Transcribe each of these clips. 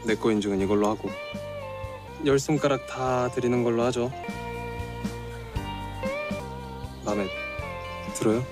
내 거 인증은 이걸로 하고 10손가락 다 드리는 걸로 하죠. 마음에 들어요?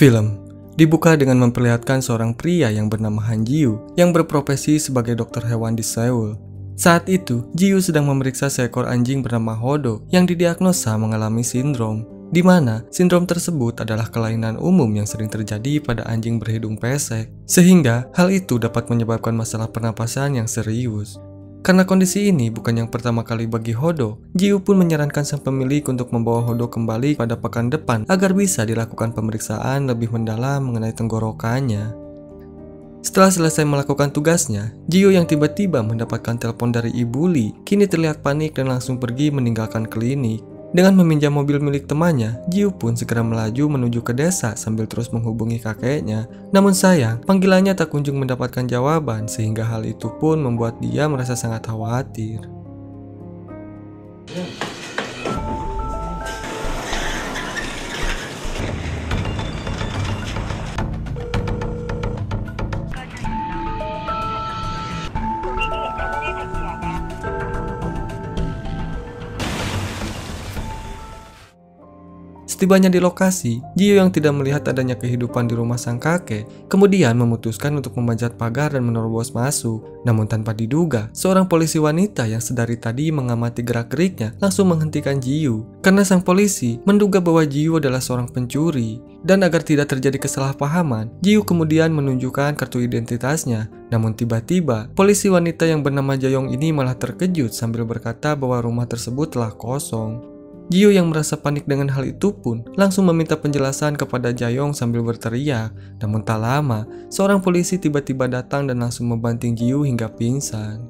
Film dibuka dengan memperlihatkan seorang pria yang bernama Han Ji-yu yang berprofesi sebagai dokter hewan di Seoul. Saat itu, Ji-yu sedang memeriksa seekor anjing bernama Hodo yang didiagnosa mengalami sindrom, di mana sindrom tersebut adalah kelainan umum yang sering terjadi pada anjing berhidung pesek, sehingga hal itu dapat menyebabkan masalah pernapasan yang serius. Karena kondisi ini bukan yang pertama kali bagi Hodo, Ji-yu pun menyarankan sang pemilik untuk membawa Hodo kembali pada pekan depan agar bisa dilakukan pemeriksaan lebih mendalam mengenai tenggorokannya. Setelah selesai melakukan tugasnya, Ji-yu yang tiba-tiba mendapatkan telepon dari Ibu Lee kini terlihat panik dan langsung pergi meninggalkan klinik. Dengan meminjam mobil milik temannya, Ji-yu pun segera melaju menuju ke desa sambil terus menghubungi kakeknya. Namun sayang, panggilannya tak kunjung mendapatkan jawaban sehingga hal itu pun membuat dia merasa sangat khawatir. Setibanya di lokasi, Ji-yu yang tidak melihat adanya kehidupan di rumah sang kakek, kemudian memutuskan untuk memanjat pagar dan menerobos masuk. Namun tanpa diduga, seorang polisi wanita yang sedari tadi mengamati gerak-geriknya langsung menghentikan Ji-yu. Karena sang polisi menduga bahwa Ji-yu adalah seorang pencuri. Dan agar tidak terjadi kesalahpahaman, Ji-yu kemudian menunjukkan kartu identitasnya. Namun tiba-tiba, polisi wanita yang bernama Jayong ini malah terkejut sambil berkata bahwa rumah tersebut telah kosong. Ji-yu yang merasa panik dengan hal itu pun langsung meminta penjelasan kepada Jayong sambil berteriak. Namun tak lama, seorang polisi tiba-tiba datang dan langsung membanting Ji-yu hingga pingsan.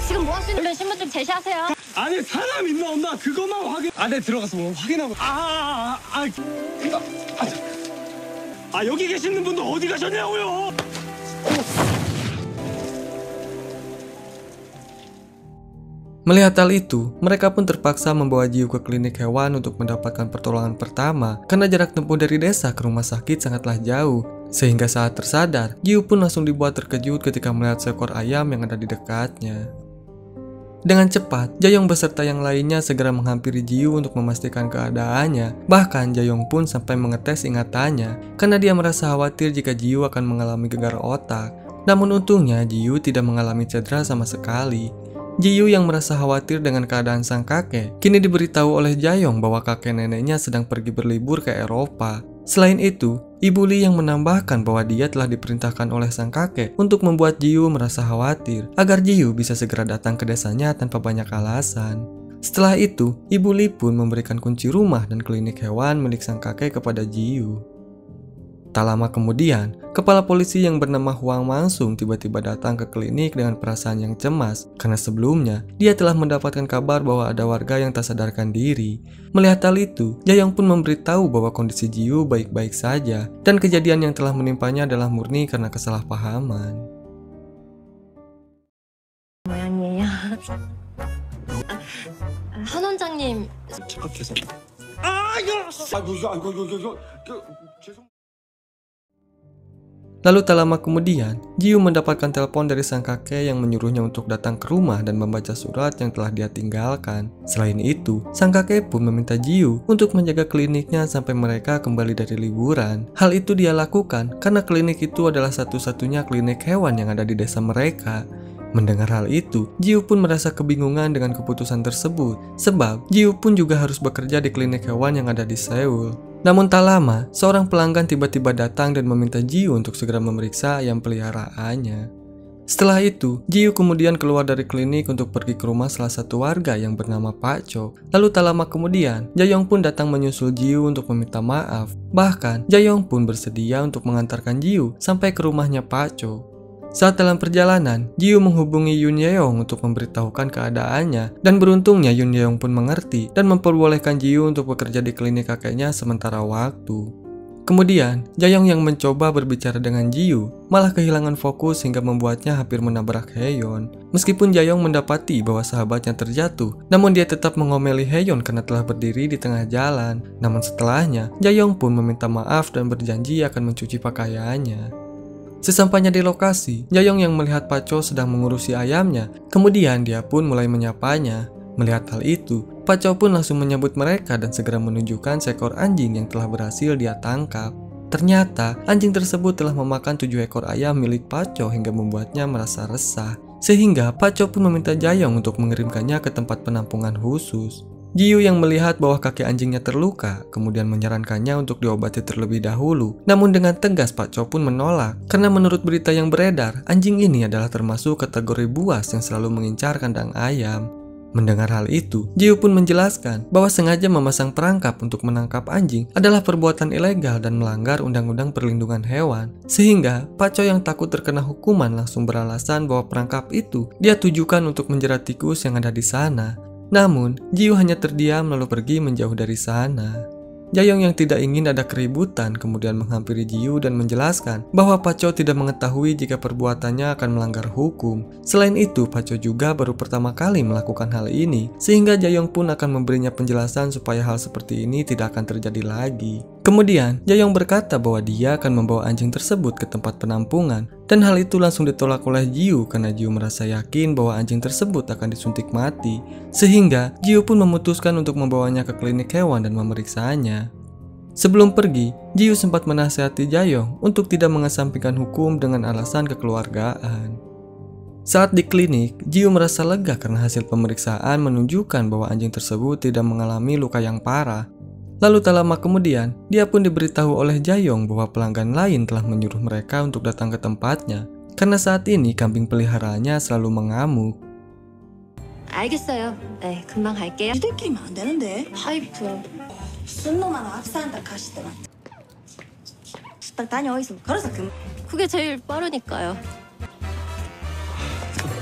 지금 뭐 하시는 얼른 신분증 제시하세요. 안에 사람 있나 없나 그것만 확인. 안에 들어가서 뭐 확인하고. 여기 계시는 분도 어디 가셨냐고요? Melihat hal itu, mereka pun terpaksa membawa Ji-yu ke klinik hewan untuk mendapatkan pertolongan pertama karena jarak tempuh dari desa ke rumah sakit sangatlah jauh. Sehingga saat tersadar, Ji-yu pun langsung dibuat terkejut ketika melihat seekor ayam yang ada di dekatnya. Dengan cepat, Jayong beserta yang lainnya segera menghampiri Ji-yu untuk memastikan keadaannya. Bahkan Jayong pun sampai mengetes ingatannya karena dia merasa khawatir jika Ji-yu akan mengalami gegar otak. Namun untungnya Ji-yu tidak mengalami cedera sama sekali. Ji-yu yang merasa khawatir dengan keadaan sang kakek kini diberitahu oleh Jayong bahwa kakek neneknya sedang pergi berlibur ke Eropa. Selain itu, Ibu Lee yang menambahkan bahwa dia telah diperintahkan oleh sang kakek untuk membuat Ji-yu merasa khawatir agar Ji-yu bisa segera datang ke desanya tanpa banyak alasan. Setelah itu, Ibu Lee pun memberikan kunci rumah dan klinik hewan milik sang kakek kepada Ji-yu. Tak lama kemudian, kepala polisi yang bernama Huang Mangsung tiba-tiba datang ke klinik dengan perasaan yang cemas karena sebelumnya dia telah mendapatkan kabar bahwa ada warga yang tak sadarkan diri. Melihat hal itu, Jayong pun memberitahu bahwa kondisi Ji-yu baik-baik saja dan kejadian yang telah menimpanya adalah murni karena kesalahpahaman. 모양이에요. 한 원장님. 착각해서. 죄송. Lalu tak lama kemudian, Ji-yu mendapatkan telepon dari sang kakek yang menyuruhnya untuk datang ke rumah dan membaca surat yang telah dia tinggalkan. Selain itu, sang kakek pun meminta Ji-yu untuk menjaga kliniknya sampai mereka kembali dari liburan. Hal itu dia lakukan karena klinik itu adalah satu-satunya klinik hewan yang ada di desa mereka. Mendengar hal itu, Ji-yu pun merasa kebingungan dengan keputusan tersebut, sebab Ji-yu pun juga harus bekerja di klinik hewan yang ada di Seoul. Namun tak lama, seorang pelanggan tiba-tiba datang dan meminta Ji-yu untuk segera memeriksa ayam peliharaannya. Setelah itu, Ji-yu kemudian keluar dari klinik untuk pergi ke rumah salah satu warga yang bernama Pak Cho. Lalu tak lama kemudian, Jayong pun datang menyusul Ji-yu untuk meminta maaf. Bahkan, Jayong pun bersedia untuk mengantarkan Ji-yu sampai ke rumahnya Pak Cho. Saat dalam perjalanan, Jiu menghubungi Yoon Yeong untuk memberitahukan keadaannya, dan beruntungnya Yoon Yeong pun mengerti dan memperbolehkan Jiu untuk bekerja di klinik kakeknya sementara waktu. Kemudian, Jaeyoung yang mencoba berbicara dengan Jiu malah kehilangan fokus hingga membuatnya hampir menabrak Haeyeon. Meskipun Jaeyoung mendapati bahwa sahabatnya terjatuh, namun dia tetap mengomeli Haeyeon karena telah berdiri di tengah jalan. Namun setelahnya, Jaeyoung pun meminta maaf dan berjanji akan mencuci pakaiannya. Sesampainya di lokasi, Jaeyoung yang melihat Pacho sedang mengurusi ayamnya, kemudian dia pun mulai menyapanya. Melihat hal itu, Pacho pun langsung menyambut mereka dan segera menunjukkan seekor anjing yang telah berhasil dia tangkap. Ternyata, anjing tersebut telah memakan 7 ekor ayam milik Pacho hingga membuatnya merasa resah. Sehingga Pacho pun meminta Jaeyoung untuk mengirimkannya ke tempat penampungan khusus. Jiu yang melihat bahwa kaki anjingnya terluka, kemudian menyarankannya untuk diobati terlebih dahulu. Namun dengan tegas Pacho pun menolak, karena menurut berita yang beredar, anjing ini adalah termasuk kategori buas yang selalu mengincar kandang ayam. Mendengar hal itu, Jiu pun menjelaskan bahwa sengaja memasang perangkap untuk menangkap anjing adalah perbuatan ilegal dan melanggar Undang-Undang Perlindungan Hewan. Sehingga, Pacho yang takut terkena hukuman langsung beralasan bahwa perangkap itu dia tujukan untuk menjerat tikus yang ada di sana. Namun, Jiu hanya terdiam lalu pergi menjauh dari sana. Jaeyoung yang tidak ingin ada keributan kemudian menghampiri Jiu dan menjelaskan bahwa Pacho tidak mengetahui jika perbuatannya akan melanggar hukum. Selain itu, Pacho juga baru pertama kali melakukan hal ini, sehingga Jaeyoung pun akan memberinya penjelasan supaya hal seperti ini tidak akan terjadi lagi. Kemudian, Jaeyoung berkata bahwa dia akan membawa anjing tersebut ke tempat penampungan, dan hal itu langsung ditolak oleh Jiu karena Jiu merasa yakin bahwa anjing tersebut akan disuntik mati. Sehingga, Jiu pun memutuskan untuk membawanya ke klinik hewan dan memeriksanya. Sebelum pergi, Jiu sempat menasihati Jaeyoung untuk tidak mengesampingkan hukum dengan alasan kekeluargaan. Saat di klinik, Jiu merasa lega karena hasil pemeriksaan menunjukkan bahwa anjing tersebut tidak mengalami luka yang parah. Lalu tak lama kemudian, dia pun diberitahu oleh Jaeyoung bahwa pelanggan lain telah menyuruh mereka untuk datang ke tempatnya. Karena saat ini kambing peliharaannya selalu mengamuk. 알겠어요. 네, 금방 갈게요. 지들끼리면 안 되는데. 파이프. 쓴 놈 하나 압사한다 가시더만. 딱 다녀오이소. 걸어서 그게 제일 빠르니까요.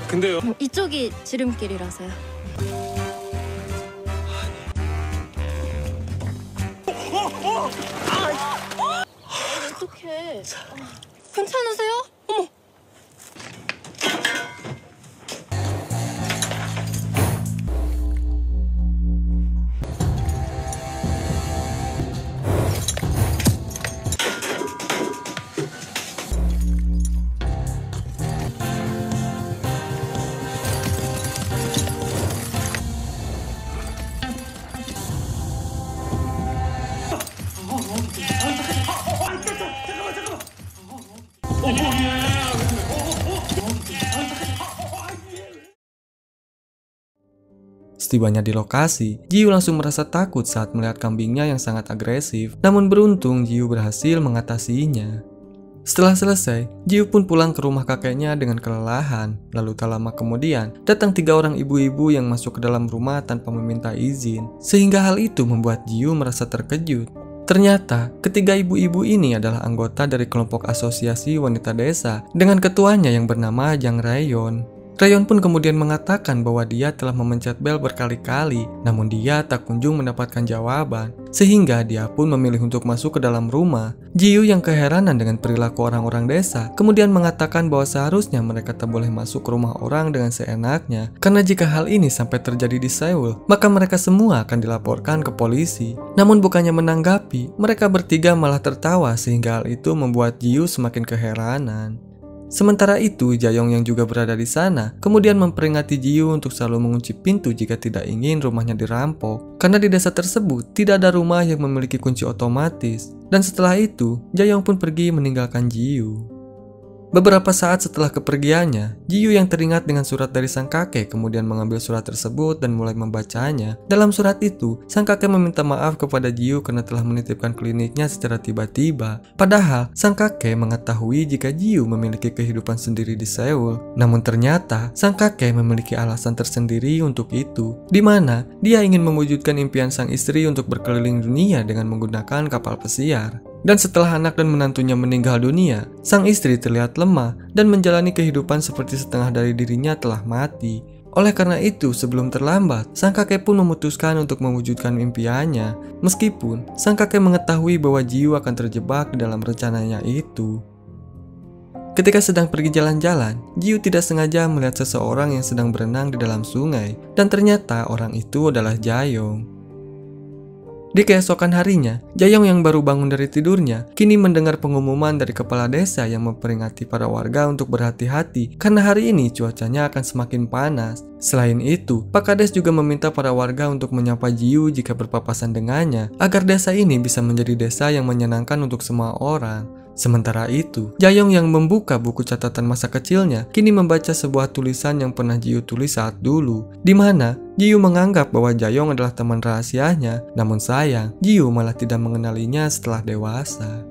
근데요. 이쪽이 지름길이라서요. 어떡해. 괜찮으세요? 어머. Setibanya di lokasi, Jiu langsung merasa takut saat melihat kambingnya yang sangat agresif. Namun beruntung Jiu berhasil mengatasinya. Setelah selesai, Jiu pun pulang ke rumah kakeknya dengan kelelahan. Lalu tak lama kemudian, datang 3 orang ibu-ibu yang masuk ke dalam rumah tanpa meminta izin. Sehingga hal itu membuat Jiu merasa terkejut. Ternyata, ketiga ibu-ibu ini adalah anggota dari kelompok asosiasi wanita desa dengan ketuanya yang bernama Jang Raeyeon. Raeyeon pun kemudian mengatakan bahwa dia telah memencet bel berkali-kali, namun dia tak kunjung mendapatkan jawaban. Sehingga dia pun memilih untuk masuk ke dalam rumah. Jiu yang keheranan dengan perilaku orang-orang desa, kemudian mengatakan bahwa seharusnya mereka tak boleh masuk ke rumah orang dengan seenaknya. Karena jika hal ini sampai terjadi di Seoul, maka mereka semua akan dilaporkan ke polisi. Namun bukannya menanggapi, mereka bertiga malah tertawa sehingga hal itu membuat Jiu semakin keheranan. Sementara itu, Jaeyoung yang juga berada di sana kemudian memperingati Jiu untuk selalu mengunci pintu jika tidak ingin rumahnya dirampok. Karena di desa tersebut tidak ada rumah yang memiliki kunci otomatis. Dan setelah itu, Jaeyoung pun pergi meninggalkan Jiu. Beberapa saat setelah kepergiannya, Jiu yang teringat dengan surat dari sang kakek kemudian mengambil surat tersebut dan mulai membacanya. Dalam surat itu, sang kakek meminta maaf kepada Jiu karena telah menitipkan kliniknya secara tiba-tiba. Padahal, sang kakek mengetahui jika Jiu memiliki kehidupan sendiri di Seoul. Namun ternyata, sang kakek memiliki alasan tersendiri untuk itu, di mana dia ingin mewujudkan impian sang istri untuk berkeliling dunia dengan menggunakan kapal pesiar. Dan setelah anak dan menantunya meninggal dunia, sang istri terlihat lemah dan menjalani kehidupan seperti setengah dari dirinya telah mati. Oleh karena itu, sebelum terlambat, sang kakek pun memutuskan untuk mewujudkan impiannya, meskipun sang kakek mengetahui bahwa Jiu akan terjebak di dalam rencananya itu. Ketika sedang pergi jalan-jalan, Jiu tidak sengaja melihat seseorang yang sedang berenang di dalam sungai, dan ternyata orang itu adalah Jayong. Di keesokan harinya, Jayong yang baru bangun dari tidurnya kini mendengar pengumuman dari kepala desa yang memperingati para warga untuk berhati-hati karena hari ini cuacanya akan semakin panas. Selain itu, Pak Kades juga meminta para warga untuk menyapa Jiu jika berpapasan dengannya agar desa ini bisa menjadi desa yang menyenangkan untuk semua orang. Sementara itu, Jayong yang membuka buku catatan masa kecilnya kini membaca sebuah tulisan yang pernah Jiu tulis saat dulu, di mana Jiu menganggap bahwa Jayong adalah teman rahasianya, namun sayang, Jiu malah tidak mengenalinya setelah dewasa.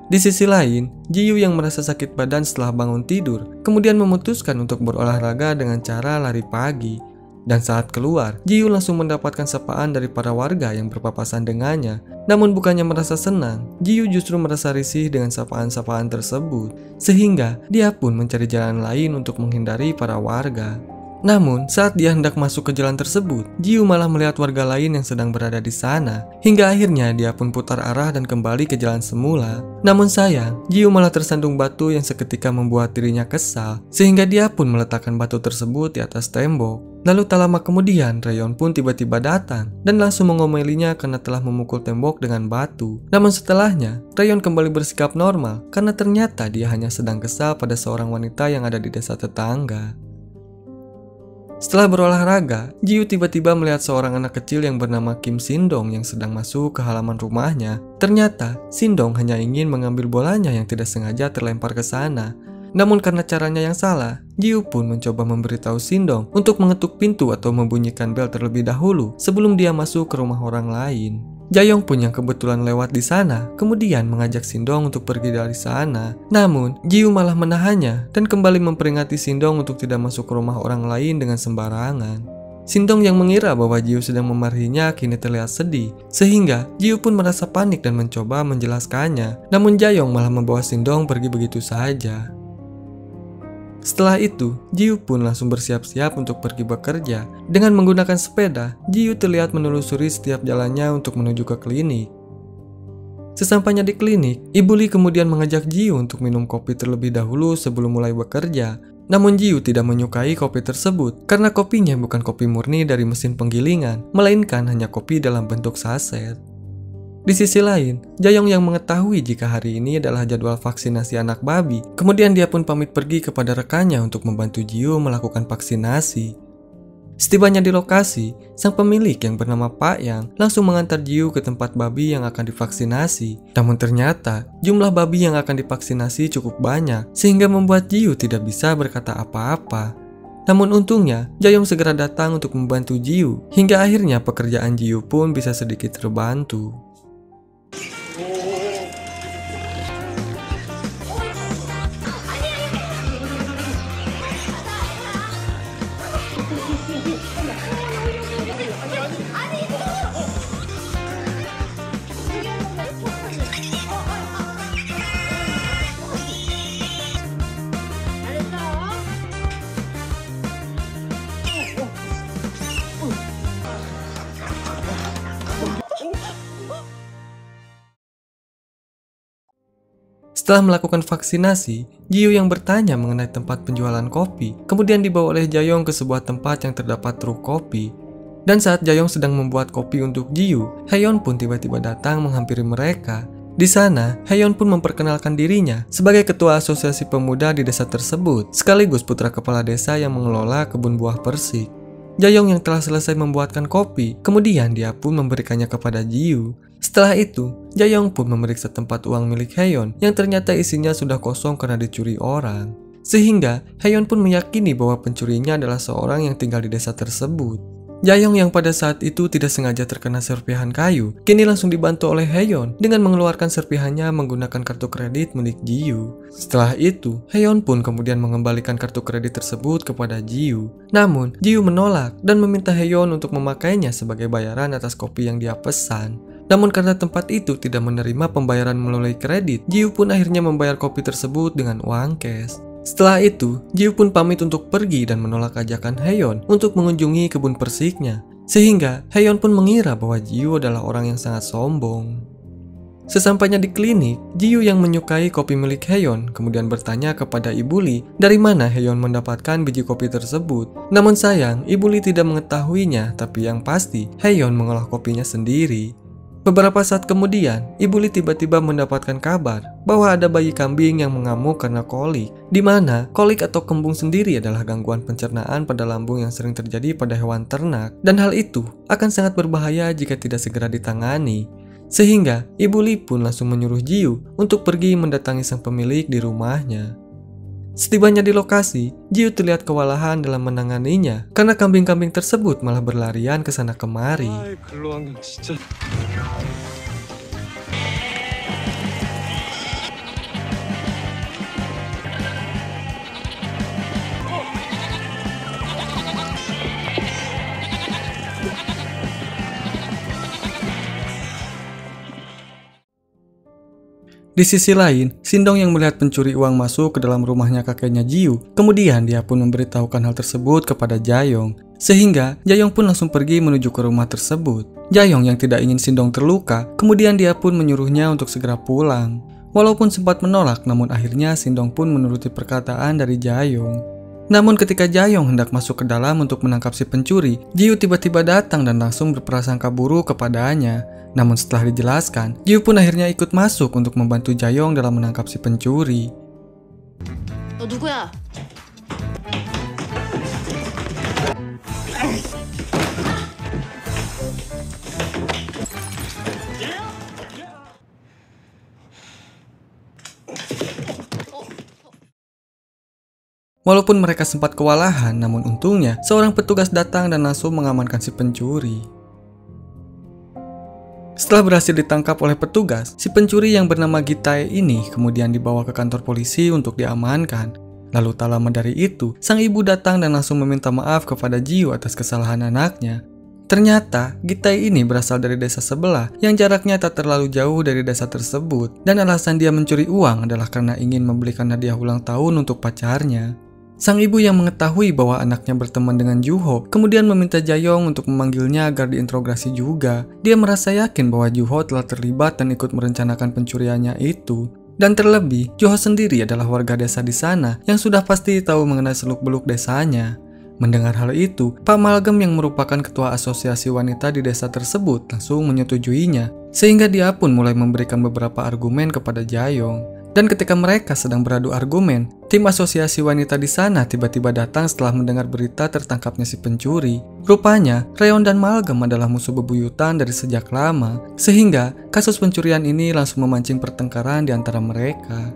Di sisi lain, Jiu yang merasa sakit badan setelah bangun tidur, kemudian memutuskan untuk berolahraga dengan cara lari pagi. Dan saat keluar, Jiu langsung mendapatkan sapaan dari para warga yang berpapasan dengannya. Namun bukannya merasa senang, Jiu justru merasa risih dengan sapaan-sapaan tersebut, sehingga dia pun mencari jalan lain untuk menghindari para warga. Namun, saat dia hendak masuk ke jalan tersebut, Jiu malah melihat warga lain yang sedang berada di sana. Hingga akhirnya dia pun putar arah dan kembali ke jalan semula. Namun sayang, Jiu malah tersandung batu yang seketika membuat dirinya kesal, sehingga dia pun meletakkan batu tersebut di atas tembok. Lalu tak lama kemudian, Rayon pun tiba-tiba datang dan langsung mengomelinya karena telah memukul tembok dengan batu. Namun setelahnya, Rayon kembali bersikap normal karena ternyata dia hanya sedang kesal pada seorang wanita yang ada di desa tetangga. Setelah berolahraga, Jiu tiba-tiba melihat seorang anak kecil yang bernama Kim Sindong yang sedang masuk ke halaman rumahnya. Ternyata, Sindong hanya ingin mengambil bolanya yang tidak sengaja terlempar ke sana. Namun karena caranya yang salah, Jiu pun mencoba memberitahu Sindong untuk mengetuk pintu atau membunyikan bel terlebih dahulu sebelum dia masuk ke rumah orang lain. Jayong pun yang kebetulan lewat di sana, kemudian mengajak Sindong untuk pergi dari sana. Namun, Jiu malah menahannya dan kembali memperingati Sindong untuk tidak masuk ke rumah orang lain dengan sembarangan. Sindong yang mengira bahwa Jiu sedang memarahinya kini terlihat sedih, sehingga Jiu pun merasa panik dan mencoba menjelaskannya. Namun Jayong malah membawa Sindong pergi begitu saja. Setelah itu, Jiu pun langsung bersiap-siap untuk pergi bekerja. Dengan menggunakan sepeda, Jiu terlihat menelusuri setiap jalannya untuk menuju ke klinik. Sesampainya di klinik, Ibu Li kemudian mengajak Jiu untuk minum kopi terlebih dahulu sebelum mulai bekerja. Namun Jiu tidak menyukai kopi tersebut karena kopinya bukan kopi murni dari mesin penggilingan, melainkan hanya kopi dalam bentuk saset. Di sisi lain, Jayong yang mengetahui jika hari ini adalah jadwal vaksinasi anak babi, kemudian dia pun pamit pergi kepada rekannya untuk membantu Jiu melakukan vaksinasi. Setibanya di lokasi, sang pemilik yang bernama Pak Yang langsung mengantar Jiu ke tempat babi yang akan divaksinasi. Namun ternyata, jumlah babi yang akan divaksinasi cukup banyak, sehingga membuat Jiu tidak bisa berkata apa-apa. Namun untungnya, Jayong segera datang untuk membantu Jiu, hingga akhirnya pekerjaan Jiu pun bisa sedikit terbantu. Setelah melakukan vaksinasi, Jiu yang bertanya mengenai tempat penjualan kopi, kemudian dibawa oleh Jayong ke sebuah tempat yang terdapat truk kopi. Dan saat Jayong sedang membuat kopi untuk Jiu, Haeyeon pun tiba-tiba datang menghampiri mereka. Di sana, Haeyeon pun memperkenalkan dirinya sebagai ketua asosiasi pemuda di desa tersebut, sekaligus putra kepala desa yang mengelola kebun buah persik. Jayong yang telah selesai membuatkan kopi, kemudian dia pun memberikannya kepada Jiu. Setelah itu, Jayong pun memeriksa tempat uang milik Haeyeon yang ternyata isinya sudah kosong karena dicuri orang. Sehingga, Haeyeon pun meyakini bahwa pencurinya adalah seorang yang tinggal di desa tersebut. Jayong yang pada saat itu tidak sengaja terkena serpihan kayu, kini langsung dibantu oleh Haeyeon dengan mengeluarkan serpihannya menggunakan kartu kredit milik Jiu. Setelah itu, Haeyeon pun kemudian mengembalikan kartu kredit tersebut kepada Jiu. Namun, Jiu menolak dan meminta Haeyeon untuk memakainya sebagai bayaran atas kopi yang dia pesan. Namun karena tempat itu tidak menerima pembayaran melalui kredit, Jiu pun akhirnya membayar kopi tersebut dengan uang cash. Setelah itu, Jiu pun pamit untuk pergi dan menolak ajakan Haeyeon untuk mengunjungi kebun persiknya. Sehingga Haeyeon pun mengira bahwa Jiu adalah orang yang sangat sombong. Sesampainya di klinik, Jiu yang menyukai kopi milik Haeyeon kemudian bertanya kepada Ibu Lee dari mana Haeyeon mendapatkan biji kopi tersebut. Namun sayang, Ibu Lee tidak mengetahuinya, tapi yang pasti Haeyeon mengolah kopinya sendiri. Beberapa saat kemudian, Ibu Lee tiba-tiba mendapatkan kabar bahwa ada bayi kambing yang mengamuk karena kolik, di mana kolik atau kembung sendiri adalah gangguan pencernaan pada lambung yang sering terjadi pada hewan ternak, dan hal itu akan sangat berbahaya jika tidak segera ditangani. Sehingga Ibu Lee pun langsung menyuruh Jiu untuk pergi mendatangi sang pemilik di rumahnya. Setibanya di lokasi, Jiu terlihat kewalahan dalam menanganinya karena kambing-kambing tersebut malah berlarian ke sana kemari. 아이, 근로환경 진짜. Di sisi lain, Shindong yang melihat pencuri uang masuk ke dalam rumahnya kakeknya Jiu, kemudian dia pun memberitahukan hal tersebut kepada Jaeyong. Sehingga Jaeyong pun langsung pergi menuju ke rumah tersebut. Jaeyong yang tidak ingin Shindong terluka, kemudian dia pun menyuruhnya untuk segera pulang. Walaupun sempat menolak, namun akhirnya Shindong pun menuruti perkataan dari Jaeyong. Namun ketika Jaeyong hendak masuk ke dalam untuk menangkap si pencuri, Jiu tiba-tiba datang dan langsung berprasangka buruk kepadanya. Namun setelah dijelaskan, Jiu pun akhirnya ikut masuk untuk membantu Jaeyong dalam menangkap si pencuri. 너 누구야? Walaupun mereka sempat kewalahan, namun untungnya seorang petugas datang dan langsung mengamankan si pencuri. Setelah berhasil ditangkap oleh petugas, si pencuri yang bernama Gitae ini kemudian dibawa ke kantor polisi untuk diamankan. Lalu tak lama dari itu, sang ibu datang dan langsung meminta maaf kepada Jiu atas kesalahan anaknya. Ternyata, Gitae ini berasal dari desa sebelah yang jaraknya tak terlalu jauh dari desa tersebut, dan alasan dia mencuri uang adalah karena ingin membelikan hadiah ulang tahun untuk pacarnya. Sang ibu yang mengetahui bahwa anaknya berteman dengan Juho kemudian meminta Jaeyong untuk memanggilnya agar diinterogasi juga. Dia merasa yakin bahwa Juho telah terlibat dan ikut merencanakan pencuriannya itu. Dan terlebih, Juho sendiri adalah warga desa di sana yang sudah pasti tahu mengenai seluk-beluk desanya. Mendengar hal itu, Pak Malgem yang merupakan ketua asosiasi wanita di desa tersebut langsung menyetujuinya, sehingga dia pun mulai memberikan beberapa argumen kepada Jaeyong. Dan ketika mereka sedang beradu argumen, tim asosiasi wanita di sana tiba-tiba datang setelah mendengar berita tertangkapnya si pencuri. Rupanya, Reon dan Malgem adalah musuh bebuyutan dari sejak lama, sehingga kasus pencurian ini langsung memancing pertengkaran di antara mereka.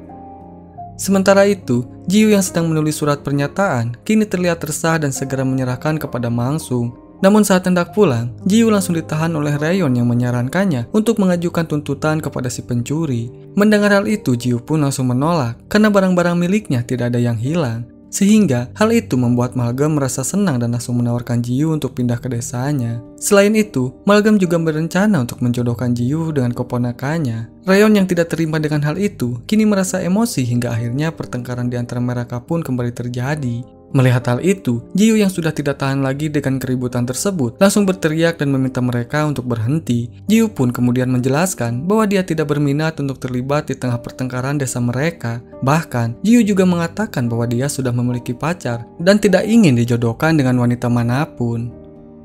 Sementara itu, Jiu yang sedang menulis surat pernyataan kini terlihat resah dan segera menyerahkan kepada Mangsung. Namun saat hendak pulang, Jiu langsung ditahan oleh Reon yang menyarankannya untuk mengajukan tuntutan kepada si pencuri. Mendengar hal itu, Jiu pun langsung menolak karena barang-barang miliknya tidak ada yang hilang. Sehingga hal itu membuat Malgem merasa senang dan langsung menawarkan Jiu untuk pindah ke desanya. Selain itu, Malgem juga berencana untuk menjodohkan Jiu dengan keponakannya. Reon yang tidak terima dengan hal itu kini merasa emosi hingga akhirnya pertengkaran di antara mereka pun kembali terjadi. Melihat hal itu, Jiu yang sudah tidak tahan lagi dengan keributan tersebut langsung berteriak dan meminta mereka untuk berhenti. Jiu pun kemudian menjelaskan bahwa dia tidak berminat untuk terlibat di tengah pertengkaran desa mereka. Bahkan, Jiu juga mengatakan bahwa dia sudah memiliki pacar dan tidak ingin dijodohkan dengan wanita manapun.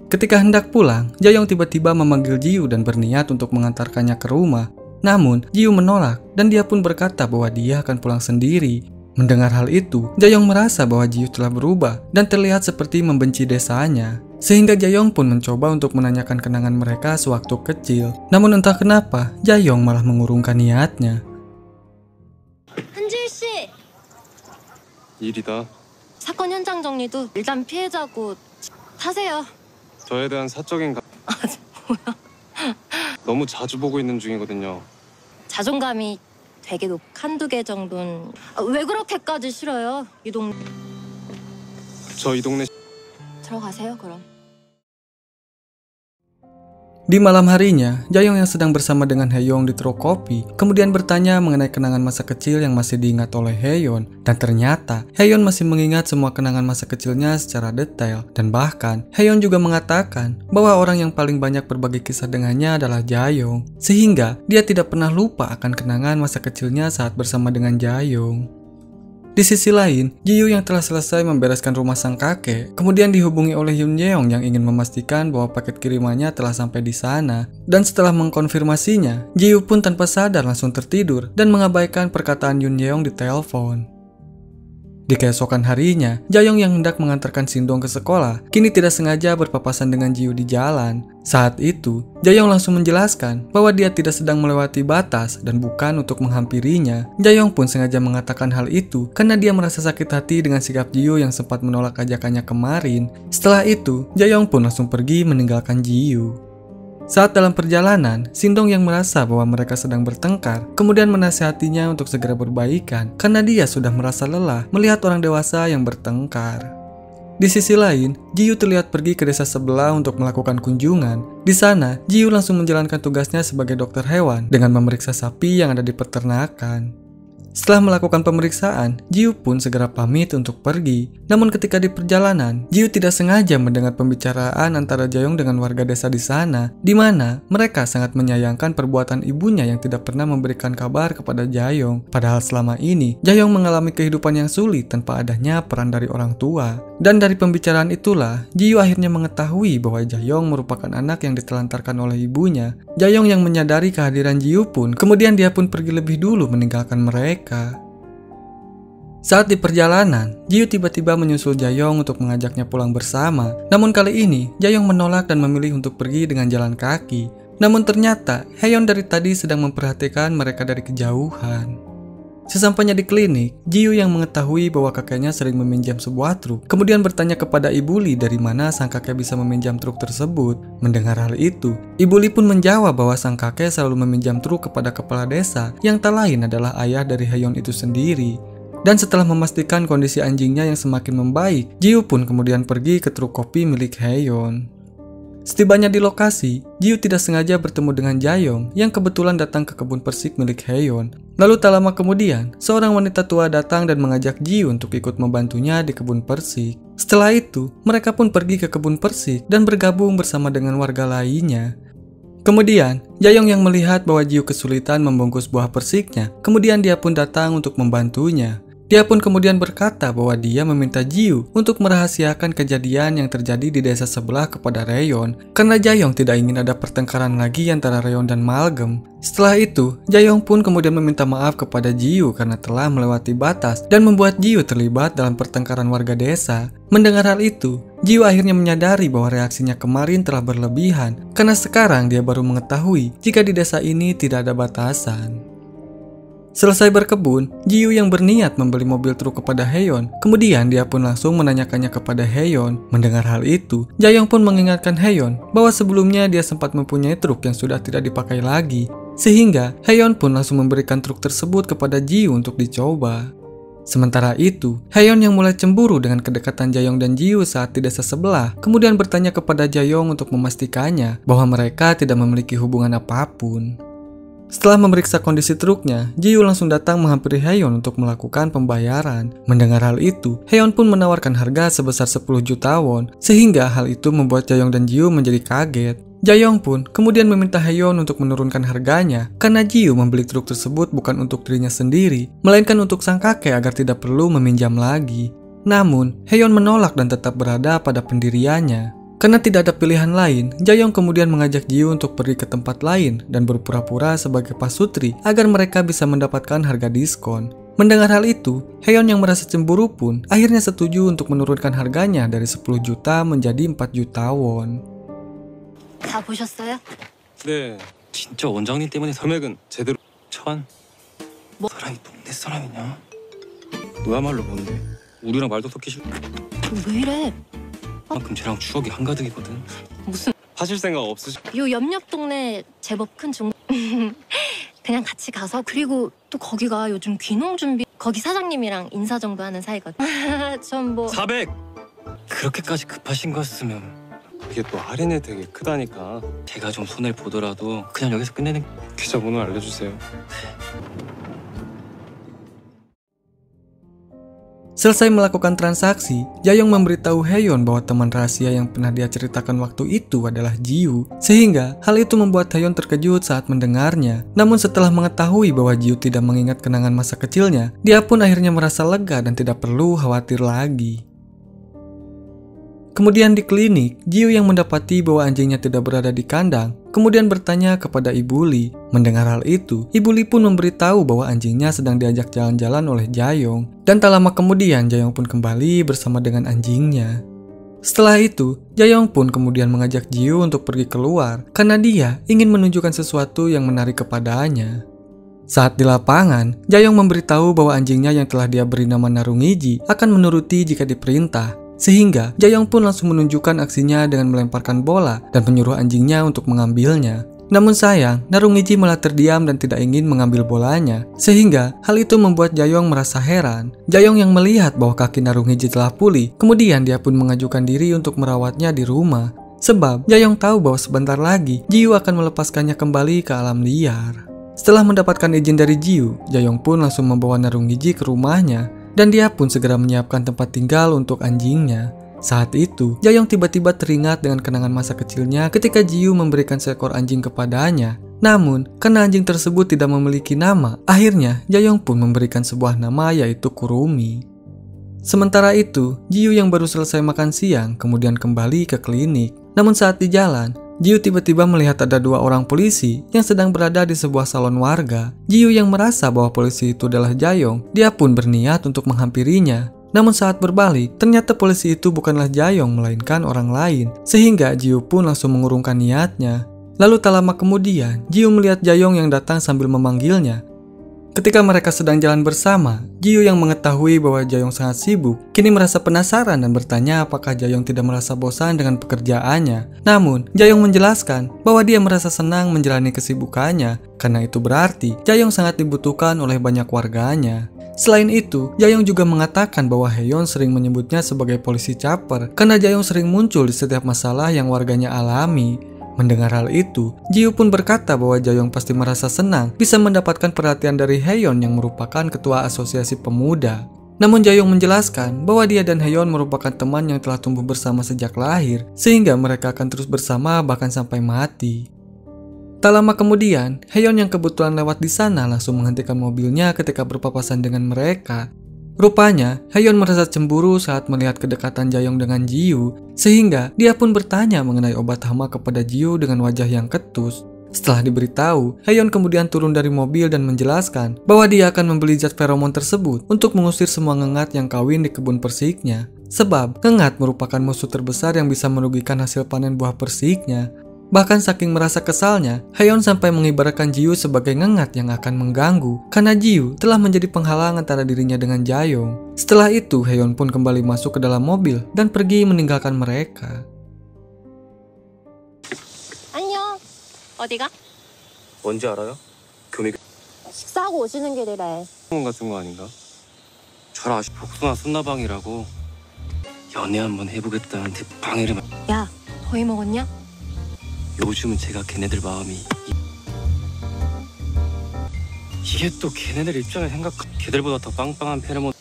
Ketika hendak pulang, Jaeyong tiba-tiba memanggil Jiu dan berniat untuk mengantarkannya ke rumah. Namun, Jiu menolak dan dia pun berkata bahwa dia akan pulang sendiri. Mendengar hal itu, Jaeyong merasa bahwa Jiu telah berubah dan terlihat seperti membenci desanya. Sehingga Jaeyong pun mencoba untuk menanyakan kenangan mereka sewaktu kecil. Namun entah kenapa, Jaeyong malah mengurungkan niatnya. 한지일 씨, 일이다. 사건 현장 정리도 일단 피해자고 하세요. 저에 대한 사적인 너무 자주 보고 있는 중이거든요. 자존감이 되게 한두 개 정도는 왜 그렇게까지 싫어요? 저 이 동네 들어가세요 그럼. Di malam harinya, Jaeyoung yang sedang bersama dengan Haeyoung di truk kopi, kemudian bertanya mengenai kenangan masa kecil yang masih diingat oleh Haeyeon. Dan ternyata, Haeyeon masih mengingat semua kenangan masa kecilnya secara detail. Dan bahkan, Haeyeon juga mengatakan bahwa orang yang paling banyak berbagi kisah dengannya adalah Jaeyoung. Sehingga, dia tidak pernah lupa akan kenangan masa kecilnya saat bersama dengan Jaeyoung. Di sisi lain, Ji-Yu yang telah selesai membereskan rumah sang kakek, kemudian dihubungi oleh Yoon Jae-young yang ingin memastikan bahwa paket kirimannya telah sampai di sana. Dan setelah mengkonfirmasinya, Ji-Yu pun tanpa sadar langsung tertidur dan mengabaikan perkataan Yoon Jae-young di telepon. Di keesokan harinya, Jaeyoung yang hendak mengantarkan Sindong ke sekolah, kini tidak sengaja berpapasan dengan Ji-Yu di jalan. Saat itu, Jaeyoung langsung menjelaskan bahwa dia tidak sedang melewati batas dan bukan untuk menghampirinya. Jaeyoung pun sengaja mengatakan hal itu karena dia merasa sakit hati dengan sikap Ji-Yu yang sempat menolak ajakannya kemarin. Setelah itu, Jaeyoung pun langsung pergi meninggalkan Ji-Yu. Saat dalam perjalanan, Sindong yang merasa bahwa mereka sedang bertengkar, kemudian menasihatinya untuk segera berbaikan karena dia sudah merasa lelah melihat orang dewasa yang bertengkar. Di sisi lain, Ji-Yu terlihat pergi ke desa sebelah untuk melakukan kunjungan. Di sana, Ji-Yu langsung menjalankan tugasnya sebagai dokter hewan dengan memeriksa sapi yang ada di peternakan. Setelah melakukan pemeriksaan, Ji-Yu pun segera pamit untuk pergi. Namun ketika di perjalanan, Ji-Yu tidak sengaja mendengar pembicaraan antara Jaeyoung dengan warga desa di sana, di mana mereka sangat menyayangkan perbuatan ibunya yang tidak pernah memberikan kabar kepada Jaeyoung. Padahal selama ini, Jaeyoung mengalami kehidupan yang sulit tanpa adanya peran dari orang tua. Dan dari pembicaraan itulah, Ji-Yu akhirnya mengetahui bahwa Jaeyoung merupakan anak yang ditelantarkan oleh ibunya. Jaeyoung yang menyadari kehadiran Ji-Yu pun, kemudian dia pun pergi lebih dulu meninggalkan mereka. Saat di perjalanan, Ji-Yu tiba-tiba menyusul Jaeyoung untuk mengajaknya pulang bersama. Namun kali ini, Jaeyoung menolak dan memilih untuk pergi dengan jalan kaki. Namun ternyata, Haeyeon dari tadi sedang memperhatikan mereka dari kejauhan. Sesampainya di klinik, Ji-Yu yang mengetahui bahwa kakeknya sering meminjam sebuah truk, kemudian bertanya kepada Ibu Lee dari mana sang kakek bisa meminjam truk tersebut. Mendengar hal itu, Ibu Lee pun menjawab bahwa sang kakek selalu meminjam truk kepada kepala desa, yang tak lain adalah ayah dari Haeyeon itu sendiri. Dan setelah memastikan kondisi anjingnya yang semakin membaik, Ji-Yu pun kemudian pergi ke truk kopi milik Haeyeon. Setibanya di lokasi, Ji-Yu tidak sengaja bertemu dengan Jaeyoung yang kebetulan datang ke kebun persik milik Haeyeon. Lalu tak lama kemudian, seorang wanita tua datang dan mengajak Ji-Yu untuk ikut membantunya di kebun persik. Setelah itu, mereka pun pergi ke kebun persik dan bergabung bersama dengan warga lainnya. Kemudian, Jaeyoung yang melihat bahwa Ji-Yu kesulitan membungkus buah persiknya, kemudian dia pun datang untuk membantunya. Dia pun kemudian berkata bahwa dia meminta Ji-Yu untuk merahasiakan kejadian yang terjadi di desa sebelah kepada Raeyeon karena Jaeyoung tidak ingin ada pertengkaran lagi antara Raeyeon dan Malgem. Setelah itu, Jaeyoung pun kemudian meminta maaf kepada Ji-Yu karena telah melewati batas dan membuat Ji-Yu terlibat dalam pertengkaran warga desa. Mendengar hal itu, Ji-Yu akhirnya menyadari bahwa reaksinya kemarin telah berlebihan karena sekarang dia baru mengetahui jika di desa ini tidak ada batasan. Selesai berkebun, Ji-Yu yang berniat membeli mobil truk kepada Haeyeon. Kemudian dia pun langsung menanyakannya kepada Haeyeon. Mendengar hal itu, Jaeyoung pun mengingatkan Haeyeon bahwa sebelumnya dia sempat mempunyai truk yang sudah tidak dipakai lagi. Sehingga Haeyeon pun langsung memberikan truk tersebut kepada Ji-Yu untuk dicoba. Sementara itu, Haeyeon yang mulai cemburu dengan kedekatan Jaeyoung dan Ji-Yu saat di desa sebelah, kemudian bertanya kepada Jaeyoung untuk memastikannya bahwa mereka tidak memiliki hubungan apapun. Setelah memeriksa kondisi truknya, Ji-Yu langsung datang menghampiri Haeyeon untuk melakukan pembayaran. Mendengar hal itu, Haeyeon pun menawarkan harga sebesar 10 juta won, sehingga hal itu membuat Jaeyoung dan Ji-Yu menjadi kaget. Jaeyoung pun kemudian meminta Haeyeon untuk menurunkan harganya, karena Ji-Yu membeli truk tersebut bukan untuk dirinya sendiri, melainkan untuk sang kakek agar tidak perlu meminjam lagi. Namun, Haeyeon menolak dan tetap berada pada pendiriannya. Karena tidak ada pilihan lain, Jaeyoung kemudian mengajak Ji-Yu untuk pergi ke tempat lain dan berpura-pura sebagai pasutri agar mereka bisa mendapatkan harga diskon. Mendengar hal itu, Haeyeon yang merasa cemburu pun akhirnya setuju untuk menurunkan harganya dari 10 juta menjadi 4 juta won. 다 보셨어요? 네, 진짜 원장님 때문에 금액은 제대로 천. 사람이 동네 사람이냐? 너야말로 뭔데? 우리랑 말도 섞기 싫. 왜 이래? 그만큼 쟤랑 추억이 한가득이거든. 무슨 하실 생각 없으시? 요 옆옆 동네 제법 큰 중. 그냥 같이 가서 그리고 또 거기가 요즘 귀농 준비 거기 사장님이랑 인사 정도 하는 사이거든. 전 뭐 400. 그렇게까지 급하신 거였으면 이게 또 할인이 되게 크다니까. 걔가 좀 손해를 보더라도 그냥 여기서 끝내는. 계좌 번호 알려주세요. Selesai melakukan transaksi, Jaeyoung memberitahu Haeyeon bahwa teman rahasia yang pernah dia ceritakan waktu itu adalah Jiwoo, sehingga hal itu membuat Haeyeon terkejut saat mendengarnya. Namun setelah mengetahui bahwa Jiwoo tidak mengingat kenangan masa kecilnya, dia pun akhirnya merasa lega dan tidak perlu khawatir lagi. Kemudian di klinik, Jiwoo yang mendapati bahwa anjingnya tidak berada di kandang, kemudian bertanya kepada Ibu Lee. Mendengar hal itu, Ibu Lee pun memberitahu bahwa anjingnya sedang diajak jalan-jalan oleh Jaeyoung. Dan tak lama kemudian, Jaeyoung pun kembali bersama dengan anjingnya. Setelah itu, Jaeyoung pun kemudian mengajak Jiwoo untuk pergi keluar karena dia ingin menunjukkan sesuatu yang menarik kepadanya. Saat di lapangan, Jaeyoung memberitahu bahwa anjingnya yang telah dia beri nama Narungiji akan menuruti jika diperintah. Sehingga Jaeyoung pun langsung menunjukkan aksinya dengan melemparkan bola dan menyuruh anjingnya untuk mengambilnya. Namun sayang, Narungiji malah terdiam dan tidak ingin mengambil bolanya. Sehingga hal itu membuat Jaeyoung merasa heran. Jaeyoung yang melihat bahwa kaki Narungiji telah pulih, kemudian dia pun mengajukan diri untuk merawatnya di rumah. Sebab Jaeyoung tahu bahwa sebentar lagi Jiwoo akan melepaskannya kembali ke alam liar. Setelah mendapatkan izin dari Jiwoo, Jaeyoung pun langsung membawa Narungiji ke rumahnya. Dan dia pun segera menyiapkan tempat tinggal untuk anjingnya. Saat itu, Jaeyoung tiba-tiba teringat dengan kenangan masa kecilnya ketika Jiwoo memberikan seekor anjing kepadanya. Namun, karena anjing tersebut tidak memiliki nama, akhirnya Jaeyoung pun memberikan sebuah nama yaitu Kurumi. Sementara itu, Jiwoo yang baru selesai makan siang kemudian kembali ke klinik. Namun saat di jalan, Jiwoo tiba-tiba melihat ada 2 orang polisi yang sedang berada di sebuah salon warga. Jiwoo yang merasa bahwa polisi itu adalah Jaeyoung, dia pun berniat untuk menghampirinya. Namun saat berbalik, ternyata polisi itu bukanlah Jaeyoung melainkan orang lain, sehingga Jiwoo pun langsung mengurungkan niatnya. Lalu tak lama kemudian, Jiwoo melihat Jaeyoung yang datang sambil memanggilnya. Ketika mereka sedang jalan bersama, Jiwoo yang mengetahui bahwa Jaeyoung sangat sibuk, kini merasa penasaran dan bertanya apakah Jaeyoung tidak merasa bosan dengan pekerjaannya. Namun, Jaeyoung menjelaskan bahwa dia merasa senang menjalani kesibukannya, karena itu berarti Jaeyoung sangat dibutuhkan oleh banyak warganya. Selain itu, Jaeyoung juga mengatakan bahwa Haeyeon sering menyebutnya sebagai polisi caper, karena Jaeyoung sering muncul di setiap masalah yang warganya alami. Mendengar hal itu, Jiwoo pun berkata bahwa Jaeyoung pasti merasa senang bisa mendapatkan perhatian dari Haeyeon yang merupakan ketua asosiasi pemuda. Namun Jaeyoung menjelaskan bahwa dia dan Haeyeon merupakan teman yang telah tumbuh bersama sejak lahir, sehingga mereka akan terus bersama bahkan sampai mati. Tak lama kemudian, Haeyeon yang kebetulan lewat di sana langsung menghentikan mobilnya ketika berpapasan dengan mereka. Rupanya, Haeyeon merasa cemburu saat melihat kedekatan Jaeyoung dengan Jiwoo, sehingga dia pun bertanya mengenai obat hama kepada Jiwoo dengan wajah yang ketus. Setelah diberitahu, Haeyeon kemudian turun dari mobil dan menjelaskan bahwa dia akan membeli zat feromon tersebut untuk mengusir semua ngengat yang kawin di kebun persiknya. Sebab, ngengat merupakan musuh terbesar yang bisa merugikan hasil panen buah persiknya. Bahkan saking merasa kesalnya, Haeyeon sampai mengibaratkan Jiwoo sebagai ngengat yang akan mengganggu karena Jiwoo telah menjadi penghalang antara dirinya dengan Jaeyoung. Setelah itu, Haeyeon pun kembali masuk ke dalam mobil dan pergi meninggalkan mereka. 안녕. 어디가? 뭔지 알아요? 교미 식사하고 오시는 길이래. 같은 거 아닌가? 잘 아시 복숭아 손나방이라고. 연애 한번 해보겠다는데 방해를. 야, 더위 먹었냐? 요즘은 제가 걔네들 마음이 이게 또 걔네들 입장에 생각 걔들보다 더 빵빵한 페로몬.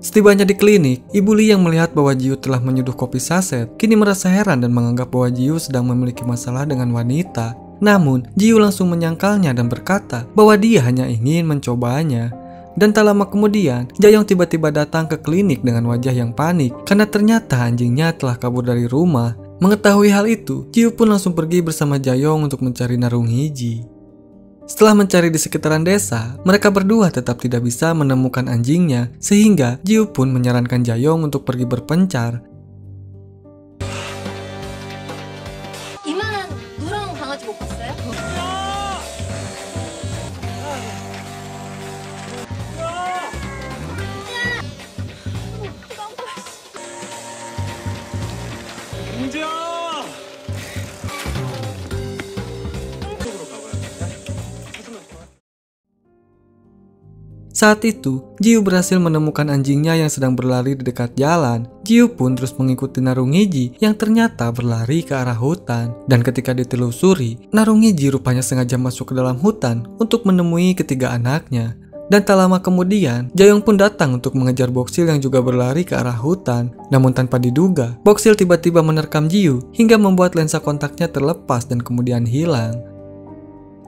Setibanya di klinik, Ibu Lee yang melihat bahwa Jiwoo telah menyeduh kopi saset, kini merasa heran dan menganggap bahwa Jiwoo sedang memiliki masalah dengan wanita. Namun, Jiwoo langsung menyangkalnya dan berkata bahwa dia hanya ingin mencobanya. Dan tak lama kemudian, Jaeyoung tiba-tiba datang ke klinik dengan wajah yang panik karena ternyata anjingnya telah kabur dari rumah. Mengetahui hal itu, Jiwoo pun langsung pergi bersama Jaeyoung untuk mencari Narungiji. Setelah mencari di sekitaran desa, mereka berdua tetap tidak bisa menemukan anjingnya, sehingga Jiwoo pun menyarankan Jaeyoung untuk pergi berpencar. 이만한 누런 강아지 못 봤어요? Saat itu, Jiu berhasil menemukan anjingnya yang sedang berlari di dekat jalan. Jiu pun terus mengikuti Narungiji yang ternyata berlari ke arah hutan. Dan ketika ditelusuri, Narungiji rupanya sengaja masuk ke dalam hutan untuk menemui ketiga anaknya. Dan tak lama kemudian, Jayong pun datang untuk mengejar Boksil yang juga berlari ke arah hutan. Namun tanpa diduga, Boksil tiba-tiba menerkam Jiu hingga membuat lensa kontaknya terlepas dan kemudian hilang.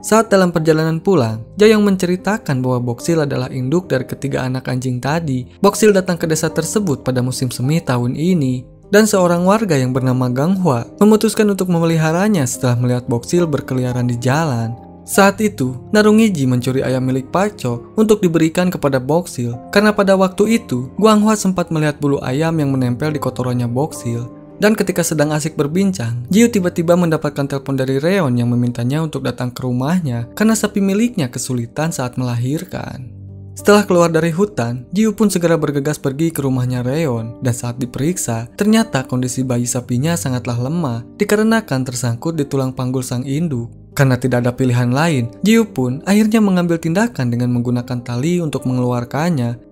Saat dalam perjalanan pulang, Jayong menceritakan bahwa Boksil adalah induk dari ketiga anak anjing tadi. Boksil datang ke desa tersebut pada musim semi tahun ini. Dan seorang warga yang bernama Gang Hwa memutuskan untuk memeliharanya setelah melihat Boksil berkeliaran di jalan. Saat itu, Narungiji mencuri ayam milik Paco untuk diberikan kepada Boksil. Karena pada waktu itu, Gang Hwa sempat melihat bulu ayam yang menempel di kotorannya Boksil. Dan ketika sedang asik berbincang, Jiu tiba-tiba mendapatkan telepon dari Reon yang memintanya untuk datang ke rumahnya karena sapi miliknya kesulitan saat melahirkan. Setelah keluar dari hutan, Jiu pun segera bergegas pergi ke rumahnya Reon, dan saat diperiksa, ternyata kondisi bayi sapinya sangatlah lemah dikarenakan tersangkut di tulang panggul sang induk. Karena tidak ada pilihan lain, Jiu pun akhirnya mengambil tindakan dengan menggunakan tali untuk mengeluarkannya.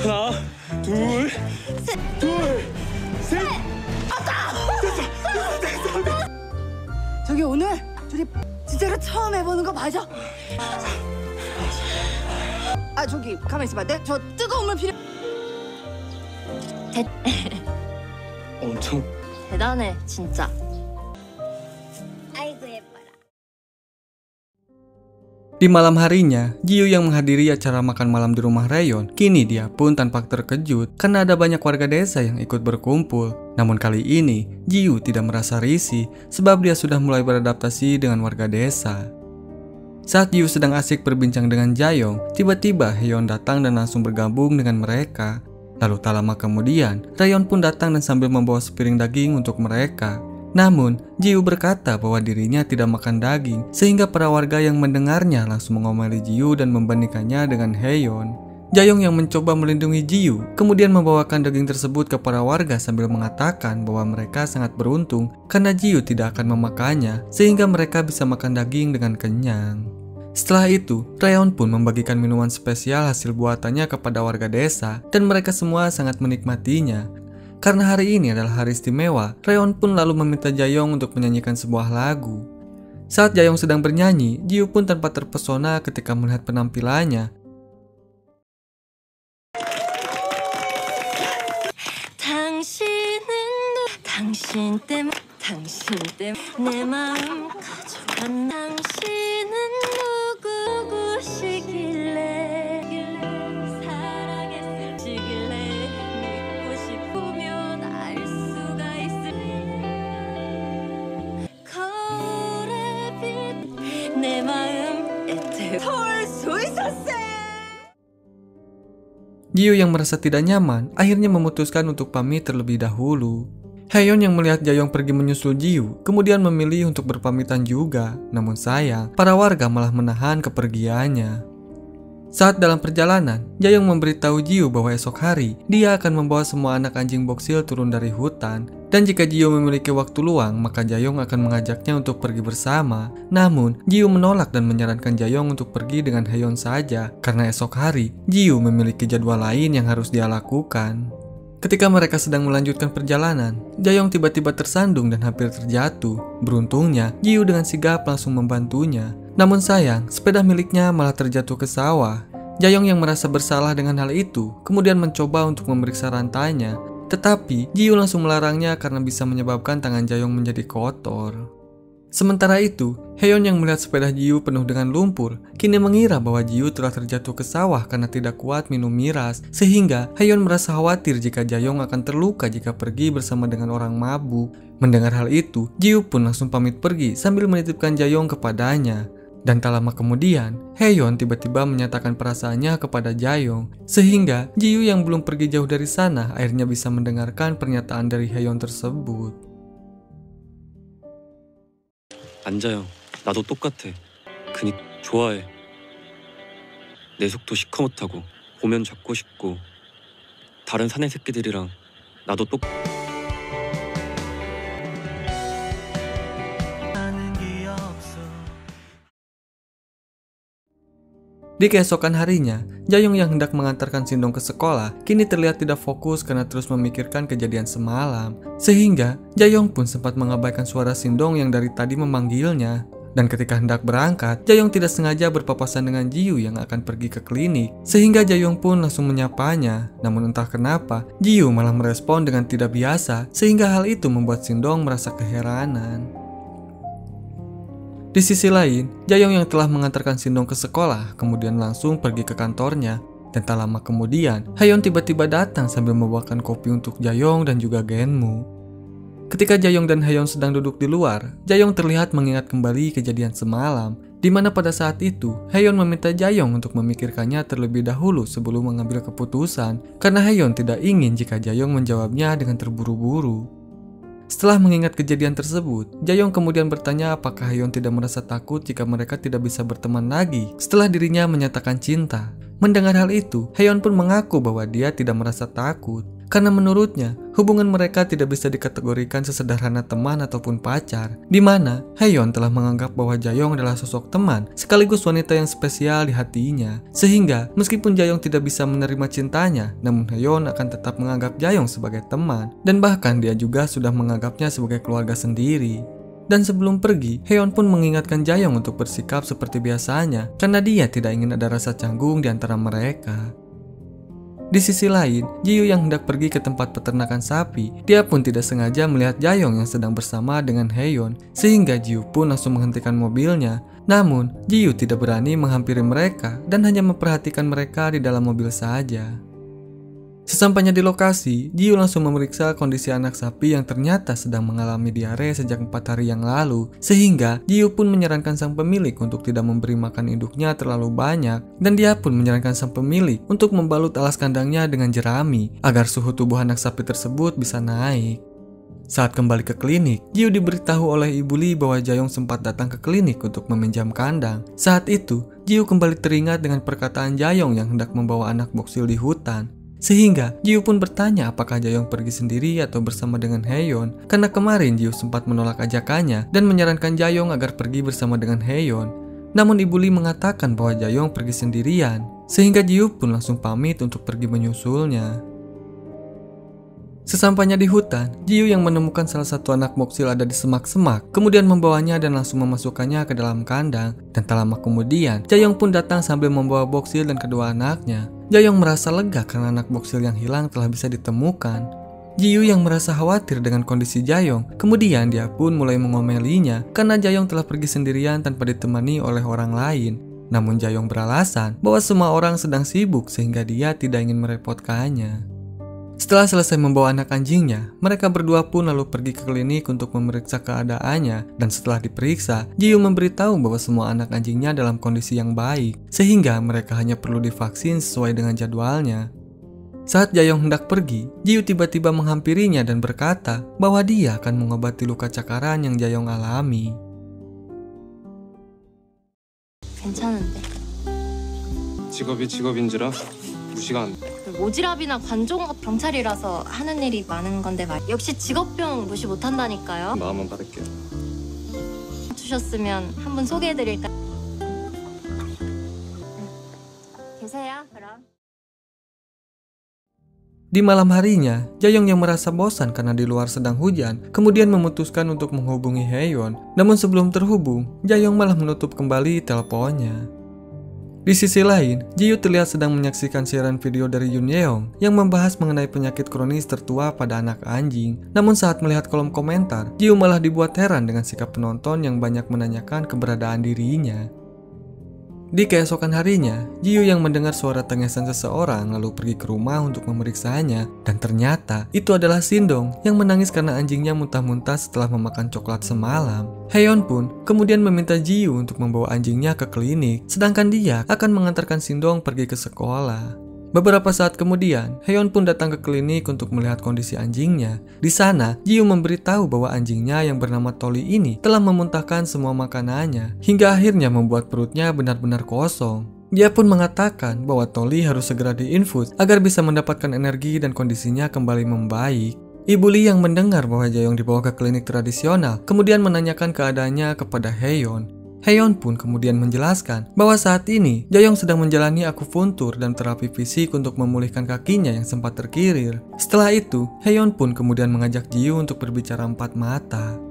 하나, 둘, 셋. 저기 오늘 둘이 진짜로 처음 해보는 거 맞아? 아 저기 가만 있어봐. 내 저 뜨거운 물 필요. 엄청 대단해, 진짜. 아이고 예뻐라. Di malam harinya, Jiu yang menghadiri acara makan malam di rumah Reon, kini dia pun tampak terkejut karena ada banyak warga desa yang ikut berkumpul. Namun kali ini, Jiu tidak merasa risih sebab dia sudah mulai beradaptasi dengan warga desa. Saat Jiu sedang asik berbincang dengan Jayong, tiba-tiba Heon datang dan langsung bergabung dengan mereka. Lalu tak lama kemudian, Reon pun datang dan sambil membawa sepiring daging untuk mereka. Namun, Jiu berkata bahwa dirinya tidak makan daging, sehingga para warga yang mendengarnya langsung mengomeli Jiu dan membandingkannya dengan Heon. Jayong yang mencoba melindungi Jiu, kemudian membawakan daging tersebut ke para warga sambil mengatakan bahwa mereka sangat beruntung karena Jiu tidak akan memakannya, sehingga mereka bisa makan daging dengan kenyang. Setelah itu, Reon pun membagikan minuman spesial hasil buatannya kepada warga desa, dan mereka semua sangat menikmatinya. Karena hari ini adalah hari istimewa, Reon pun lalu meminta Jayong untuk menyanyikan sebuah lagu. Saat Jayong sedang bernyanyi, Jiu pun tanpa terpesona ketika melihat penampilannya. 당신 때문에 내 마음 가져간 당신은 누구시길래 사랑했을지길래 믿고 싶으면 알 수가 있을 거울에 빛내 마음에 털수 있었어. Jiu yang merasa tidak nyaman akhirnya memutuskan untuk pamit terlebih dahulu. Heon yang melihat Jayong pergi menyusul Jiu kemudian memilih untuk berpamitan juga. Namun sayang, para warga malah menahan kepergiannya. Saat dalam perjalanan, Jayong memberitahu Jiu bahwa esok hari dia akan membawa semua anak anjing Boksil turun dari hutan. Dan jika Jiu memiliki waktu luang, maka Jayong akan mengajaknya untuk pergi bersama. Namun, Jiu menolak dan menyarankan Jayong untuk pergi dengan Heon saja karena esok hari Jiu memiliki jadwal lain yang harus dia lakukan. Ketika mereka sedang melanjutkan perjalanan, Jayong tiba-tiba tersandung dan hampir terjatuh. Beruntungnya, Jiu dengan sigap langsung membantunya. Namun sayang, sepeda miliknya malah terjatuh ke sawah. Jayong yang merasa bersalah dengan hal itu, kemudian mencoba untuk memeriksa rantainya. Tetapi, Jiu langsung melarangnya karena bisa menyebabkan tangan Jayong menjadi kotor. Sementara itu, Heon yang melihat sepeda Jiu penuh dengan lumpur, kini mengira bahwa Jiu telah terjatuh ke sawah karena tidak kuat minum miras, sehingga Heon merasa khawatir jika Jayong akan terluka jika pergi bersama dengan orang mabuk. Mendengar hal itu, Jiu pun langsung pamit pergi sambil menitipkan Jayong kepadanya. Dan tak lama kemudian, Heon tiba-tiba menyatakan perasaannya kepada Jayong, sehingga Jiu yang belum pergi jauh dari sana akhirnya bisa mendengarkan pernyataan dari Heon tersebut. 앉아요. 나도 똑같아. 그니 좋아해. 내 속도 시커멓다고 보면 잡고 싶고 다른 사내 새끼들이랑 나도 똑. Di keesokan harinya, Jayong yang hendak mengantarkan Sindong ke sekolah kini terlihat tidak fokus karena terus memikirkan kejadian semalam. Sehingga Jayong pun sempat mengabaikan suara Sindong yang dari tadi memanggilnya. Dan ketika hendak berangkat, Jayong tidak sengaja berpapasan dengan Jiyu yang akan pergi ke klinik. Sehingga Jayong pun langsung menyapanya. Namun entah kenapa, Jiyu malah merespon dengan tidak biasa, sehingga hal itu membuat Sindong merasa keheranan. Di sisi lain, Jayong yang telah mengantarkan Sindong ke sekolah kemudian langsung pergi ke kantornya. Dan tak lama kemudian, Haeyeon tiba-tiba datang sambil membawakan kopi untuk Jayong dan juga Genmu. Ketika Jayong dan Haeyeon sedang duduk di luar, Jayong terlihat mengingat kembali kejadian semalam, di mana pada saat itu Haeyeon meminta Jayong untuk memikirkannya terlebih dahulu sebelum mengambil keputusan, karena Haeyeon tidak ingin jika Jayong menjawabnya dengan terburu-buru. Setelah mengingat kejadian tersebut, Jayong kemudian bertanya apakah Haeyeon tidak merasa takut jika mereka tidak bisa berteman lagi setelah dirinya menyatakan cinta. Mendengar hal itu, Haeyeon pun mengaku bahwa dia tidak merasa takut. Karena menurutnya, hubungan mereka tidak bisa dikategorikan sesederhana teman ataupun pacar, di mana Haeyeon telah menganggap bahwa Jayong adalah sosok teman sekaligus wanita yang spesial di hatinya. Sehingga, meskipun Jayong tidak bisa menerima cintanya, namun Haeyeon akan tetap menganggap Jayong sebagai teman, dan bahkan dia juga sudah menganggapnya sebagai keluarga sendiri. Dan sebelum pergi, Haeyeon pun mengingatkan Jayong untuk bersikap seperti biasanya, karena dia tidak ingin ada rasa canggung di antara mereka. Di sisi lain, Jiyu yang hendak pergi ke tempat peternakan sapi, dia pun tidak sengaja melihat Jayong yang sedang bersama dengan Haeyeon, sehingga Jiyu pun langsung menghentikan mobilnya. Namun, Jiyu tidak berani menghampiri mereka dan hanya memperhatikan mereka di dalam mobil saja. Sesampainya di lokasi, Jiyu langsung memeriksa kondisi anak sapi yang ternyata sedang mengalami diare sejak 4 hari yang lalu. Sehingga Jiyu pun menyarankan sang pemilik untuk tidak memberi makan induknya terlalu banyak. Dan dia pun menyarankan sang pemilik untuk membalut alas kandangnya dengan jerami agar suhu tubuh anak sapi tersebut bisa naik. Saat kembali ke klinik, Jiyu diberitahu oleh Ibu Lee bahwa Jayong sempat datang ke klinik untuk meminjam kandang. Saat itu, Jiyu kembali teringat dengan perkataan Jayong yang hendak membawa anak boksil di hutan. Sehingga Jiyu pun bertanya apakah Jayong pergi sendiri atau bersama dengan Haeyeon, karena kemarin Jiyu sempat menolak ajakannya dan menyarankan Jayong agar pergi bersama dengan Haeyeon. Namun Ibu Lee mengatakan bahwa Jayong pergi sendirian, sehingga Jiyu pun langsung pamit untuk pergi menyusulnya. Sesampainya di hutan, Jiyu yang menemukan salah satu anak boksil ada di semak-semak, kemudian membawanya dan langsung memasukkannya ke dalam kandang. Dan tak lama kemudian, Jayong pun datang sambil membawa boksil dan kedua anaknya. Jayong merasa lega karena anak boksil yang hilang telah bisa ditemukan. Jiyu yang merasa khawatir dengan kondisi Jayong, kemudian dia pun mulai mengomelinya karena Jayong telah pergi sendirian tanpa ditemani oleh orang lain. Namun Jayong beralasan bahwa semua orang sedang sibuk sehingga dia tidak ingin merepotkannya. Setelah selesai membawa anak anjingnya, mereka berdua pun lalu pergi ke klinik untuk memeriksa keadaannya. Dan setelah diperiksa, Jiyu memberitahu bahwa semua anak anjingnya dalam kondisi yang baik, sehingga mereka hanya perlu divaksin sesuai dengan jadwalnya. Saat Jayong hendak pergi, Jiyu tiba-tiba menghampirinya dan berkata bahwa dia akan mengobati luka cakaran yang Jayong alami. 괜찮은데. 직업이 직업인지라 무시가 안 돼. 모지랖이나 관종업 경찰이라서 하는 일이 많은 건데 역시 직업병 무시 못한다니까요. 마음만 받을게요. 주셨으면 한번 소개해드릴까요? 계세요 그럼. Di malam harinya, Jayong yang merasa bosan karena di luar sedang hujan, kemudian memutuskan untuk menghubungi Haeyeon. Namun sebelum terhubung, Jayong malah menutup kembali teleponnya. Di sisi lain, Jiyu terlihat sedang menyaksikan siaran video dari Yoon Yeong yang membahas mengenai penyakit kronis tertua pada anak anjing. Namun saat melihat kolom komentar, Jiyu malah dibuat heran dengan sikap penonton yang banyak menanyakan keberadaan dirinya. Di keesokan harinya, Jiyu yang mendengar suara tangisan seseorang lalu pergi ke rumah untuk memeriksanya, dan ternyata itu adalah Sindong yang menangis karena anjingnya muntah-muntah setelah memakan coklat semalam. Haeyeon pun kemudian meminta Jiyu untuk membawa anjingnya ke klinik, sedangkan dia akan mengantarkan Sindong pergi ke sekolah. Beberapa saat kemudian, Haeyeon pun datang ke klinik untuk melihat kondisi anjingnya. Di sana, Jiyu memberitahu bahwa anjingnya yang bernama Toli ini telah memuntahkan semua makanannya, hingga akhirnya membuat perutnya benar-benar kosong. Dia pun mengatakan bahwa Toli harus segera diinfus agar bisa mendapatkan energi dan kondisinya kembali membaik. Ibu Lee yang mendengar bahwa Jaeyong dibawa ke klinik tradisional kemudian menanyakan keadaannya kepada Haeyeon. Haeyeon pun kemudian menjelaskan bahwa saat ini Jaeyong sedang menjalani akupuntur dan terapi fisik untuk memulihkan kakinya yang sempat terkirir. Setelah itu, Haeyeon pun kemudian mengajak Jiu untuk berbicara empat mata.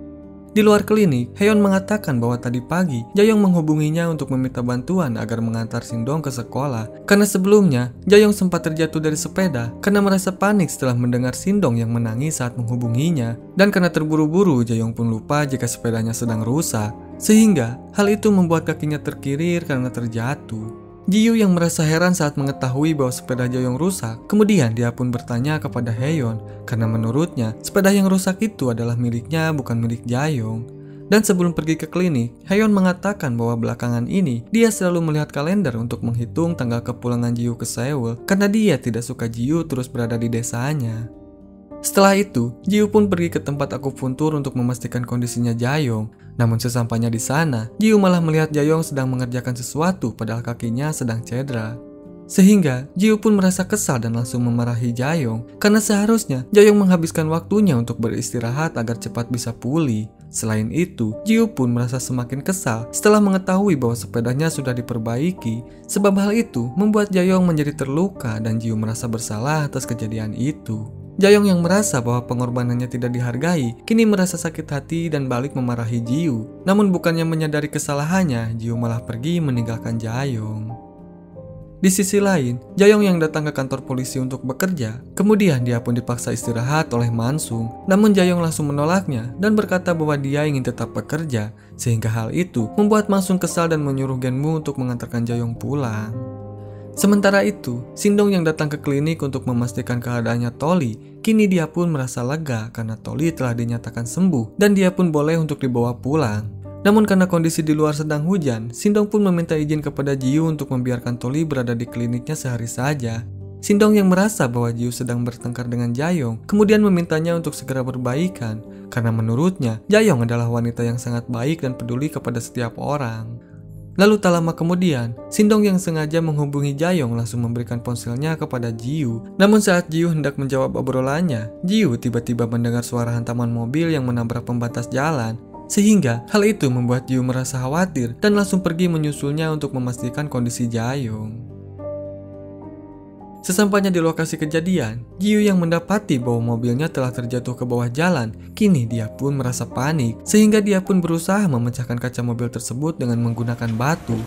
Di luar klinik, Haeyeon mengatakan bahwa tadi pagi Jaeyong menghubunginya untuk meminta bantuan agar mengantar Sindong ke sekolah karena sebelumnya Jaeyong sempat terjatuh dari sepeda karena merasa panik setelah mendengar Sindong yang menangis saat menghubunginya, dan karena terburu-buru Jaeyong pun lupa jika sepedanya sedang rusak, sehingga hal itu membuat kakinya terkirir karena terjatuh. Jiu yang merasa heran saat mengetahui bahwa sepeda Jaeyong rusak, kemudian dia pun bertanya kepada Haeyeon karena menurutnya sepeda yang rusak itu adalah miliknya, bukan milik Jaeyong. Dan sebelum pergi ke klinik, Haeyeon mengatakan bahwa belakangan ini dia selalu melihat kalender untuk menghitung tanggal kepulangan Jiu ke Seoul karena dia tidak suka Jiu terus berada di desanya. Setelah itu, Jiu pun pergi ke tempat akupuntur untuk memastikan kondisinya Jaeyong. Namun sesampainya di sana, Jiu malah melihat Jaeyong sedang mengerjakan sesuatu padahal kakinya sedang cedera. Sehingga Jiu pun merasa kesal dan langsung memarahi Jaeyong karena seharusnya Jaeyong menghabiskan waktunya untuk beristirahat agar cepat bisa pulih. Selain itu, Jiu pun merasa semakin kesal setelah mengetahui bahwa sepedanya sudah diperbaiki. Sebab hal itu membuat Jaeyong menjadi terluka dan Jiu merasa bersalah atas kejadian itu. Jaeyong yang merasa bahwa pengorbanannya tidak dihargai, kini merasa sakit hati dan balik memarahi Jiu. Namun bukannya menyadari kesalahannya, Jiu malah pergi meninggalkan Jaeyong. Di sisi lain, Jaeyong yang datang ke kantor polisi untuk bekerja, kemudian dia pun dipaksa istirahat oleh Mansung. Namun Jaeyong langsung menolaknya dan berkata bahwa dia ingin tetap bekerja, sehingga hal itu membuat Mansung kesal dan menyuruh Genmu untuk mengantarkan Jaeyong pulang. Sementara itu, Sindong yang datang ke klinik untuk memastikan keadaannya Toli, kini dia pun merasa lega karena Toli telah dinyatakan sembuh dan dia pun boleh untuk dibawa pulang. Namun karena kondisi di luar sedang hujan, Sindong pun meminta izin kepada Jiu untuk membiarkan Toli berada di kliniknya sehari saja. Sindong yang merasa bahwa Jiu sedang bertengkar dengan Jaeyong, kemudian memintanya untuk segera berbaikan, karena menurutnya Jaeyong adalah wanita yang sangat baik dan peduli kepada setiap orang. Lalu tak lama kemudian, Sindong yang sengaja menghubungi Jaeyong langsung memberikan ponselnya kepada Jiu. Namun saat Jiu hendak menjawab obrolannya, Jiu tiba-tiba mendengar suara hantaman mobil yang menabrak pembatas jalan. Sehingga hal itu membuat Jiu merasa khawatir dan langsung pergi menyusulnya untuk memastikan kondisi Jaeyong. Sesampainya di lokasi kejadian, Jiu yang mendapati bahwa mobilnya telah terjatuh ke bawah jalan, kini dia pun merasa panik, sehingga dia pun berusaha memecahkan kaca mobil tersebut dengan menggunakan batu.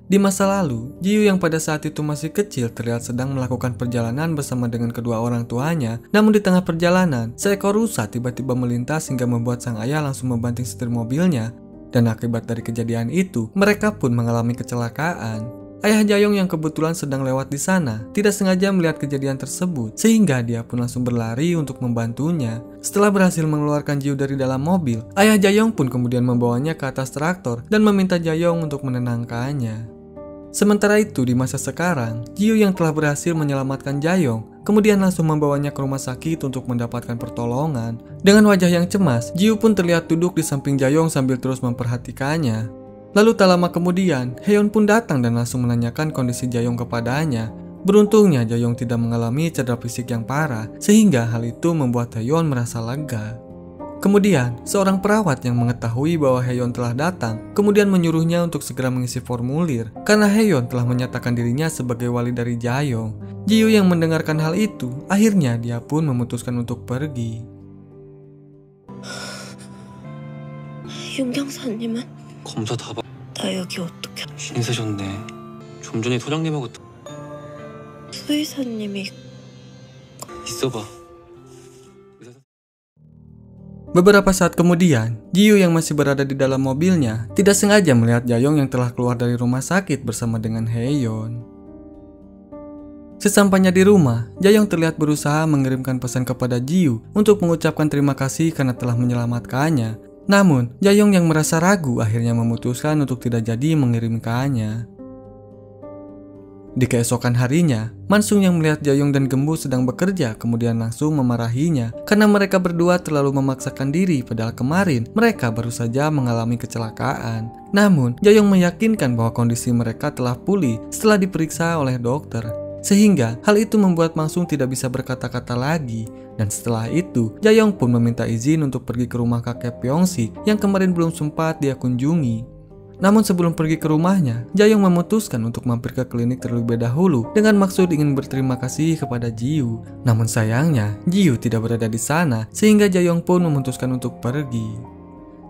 Di masa lalu, Jiu yang pada saat itu masih kecil terlihat sedang melakukan perjalanan bersama dengan kedua orang tuanya. Namun di tengah perjalanan, seekor rusa tiba-tiba melintas hingga membuat sang ayah langsung membanting setir mobilnya. Dan akibat dari kejadian itu, mereka pun mengalami kecelakaan. Ayah Jaeyong yang kebetulan sedang lewat di sana tidak sengaja melihat kejadian tersebut, sehingga dia pun langsung berlari untuk membantunya. Setelah berhasil mengeluarkan Jiu dari dalam mobil, ayah Jaeyong pun kemudian membawanya ke atas traktor dan meminta Jaeyong untuk menenangkannya. Sementara itu di masa sekarang, Jiu yang telah berhasil menyelamatkan Jaeyong kemudian langsung membawanya ke rumah sakit untuk mendapatkan pertolongan. Dengan wajah yang cemas, Jiu pun terlihat duduk di samping Jaeyong sambil terus memperhatikannya. Lalu tak lama kemudian, Haeyeon pun datang dan langsung menanyakan kondisi Jaeyong kepadanya. Beruntungnya Jaeyong tidak mengalami cedera fisik yang parah, sehingga hal itu membuat Haeyeon merasa lega. Kemudian, seorang perawat yang mengetahui bahwa Haeyeon telah datang, kemudian menyuruhnya untuk segera mengisi formulir, karena Haeyeon telah menyatakan dirinya sebagai wali dari Jaeyong. Jiu yang mendengarkan hal itu, akhirnya dia pun memutuskan untuk pergi. 윤경사님은? 검사 다 나 여기 어떻게? 신이 세셨네. 좀 전에 소장님하고 수의사님이 있어봐. Beberapa saat kemudian, Jiu yang masih berada di dalam mobilnya tidak sengaja melihat Jaeyong yang telah keluar dari rumah sakit bersama dengan Haeyeon. Sesampainya di rumah, Jayong terlihat berusaha mengirimkan pesan kepada Jiu untuk mengucapkan terima kasih karena telah menyelamatkannya. Namun, Jayong yang merasa ragu akhirnya memutuskan untuk tidak jadi mengirimkannya. Di keesokan harinya, Mansung yang melihat Jayong dan Gembu sedang bekerja kemudian langsung memarahinya karena mereka berdua terlalu memaksakan diri padahal kemarin mereka baru saja mengalami kecelakaan. Namun, Jayong meyakinkan bahwa kondisi mereka telah pulih setelah diperiksa oleh dokter. Sehingga hal itu membuat Mansung tidak bisa berkata-kata lagi. Dan setelah itu, Jayong pun meminta izin untuk pergi ke rumah kakek Pyeong-sik yang kemarin belum sempat dia kunjungi. Namun sebelum pergi ke rumahnya, Jayong memutuskan untuk mampir ke klinik terlebih dahulu dengan maksud ingin berterima kasih kepada Jiu. Namun sayangnya, Jiu tidak berada di sana sehingga Jayong pun memutuskan untuk pergi.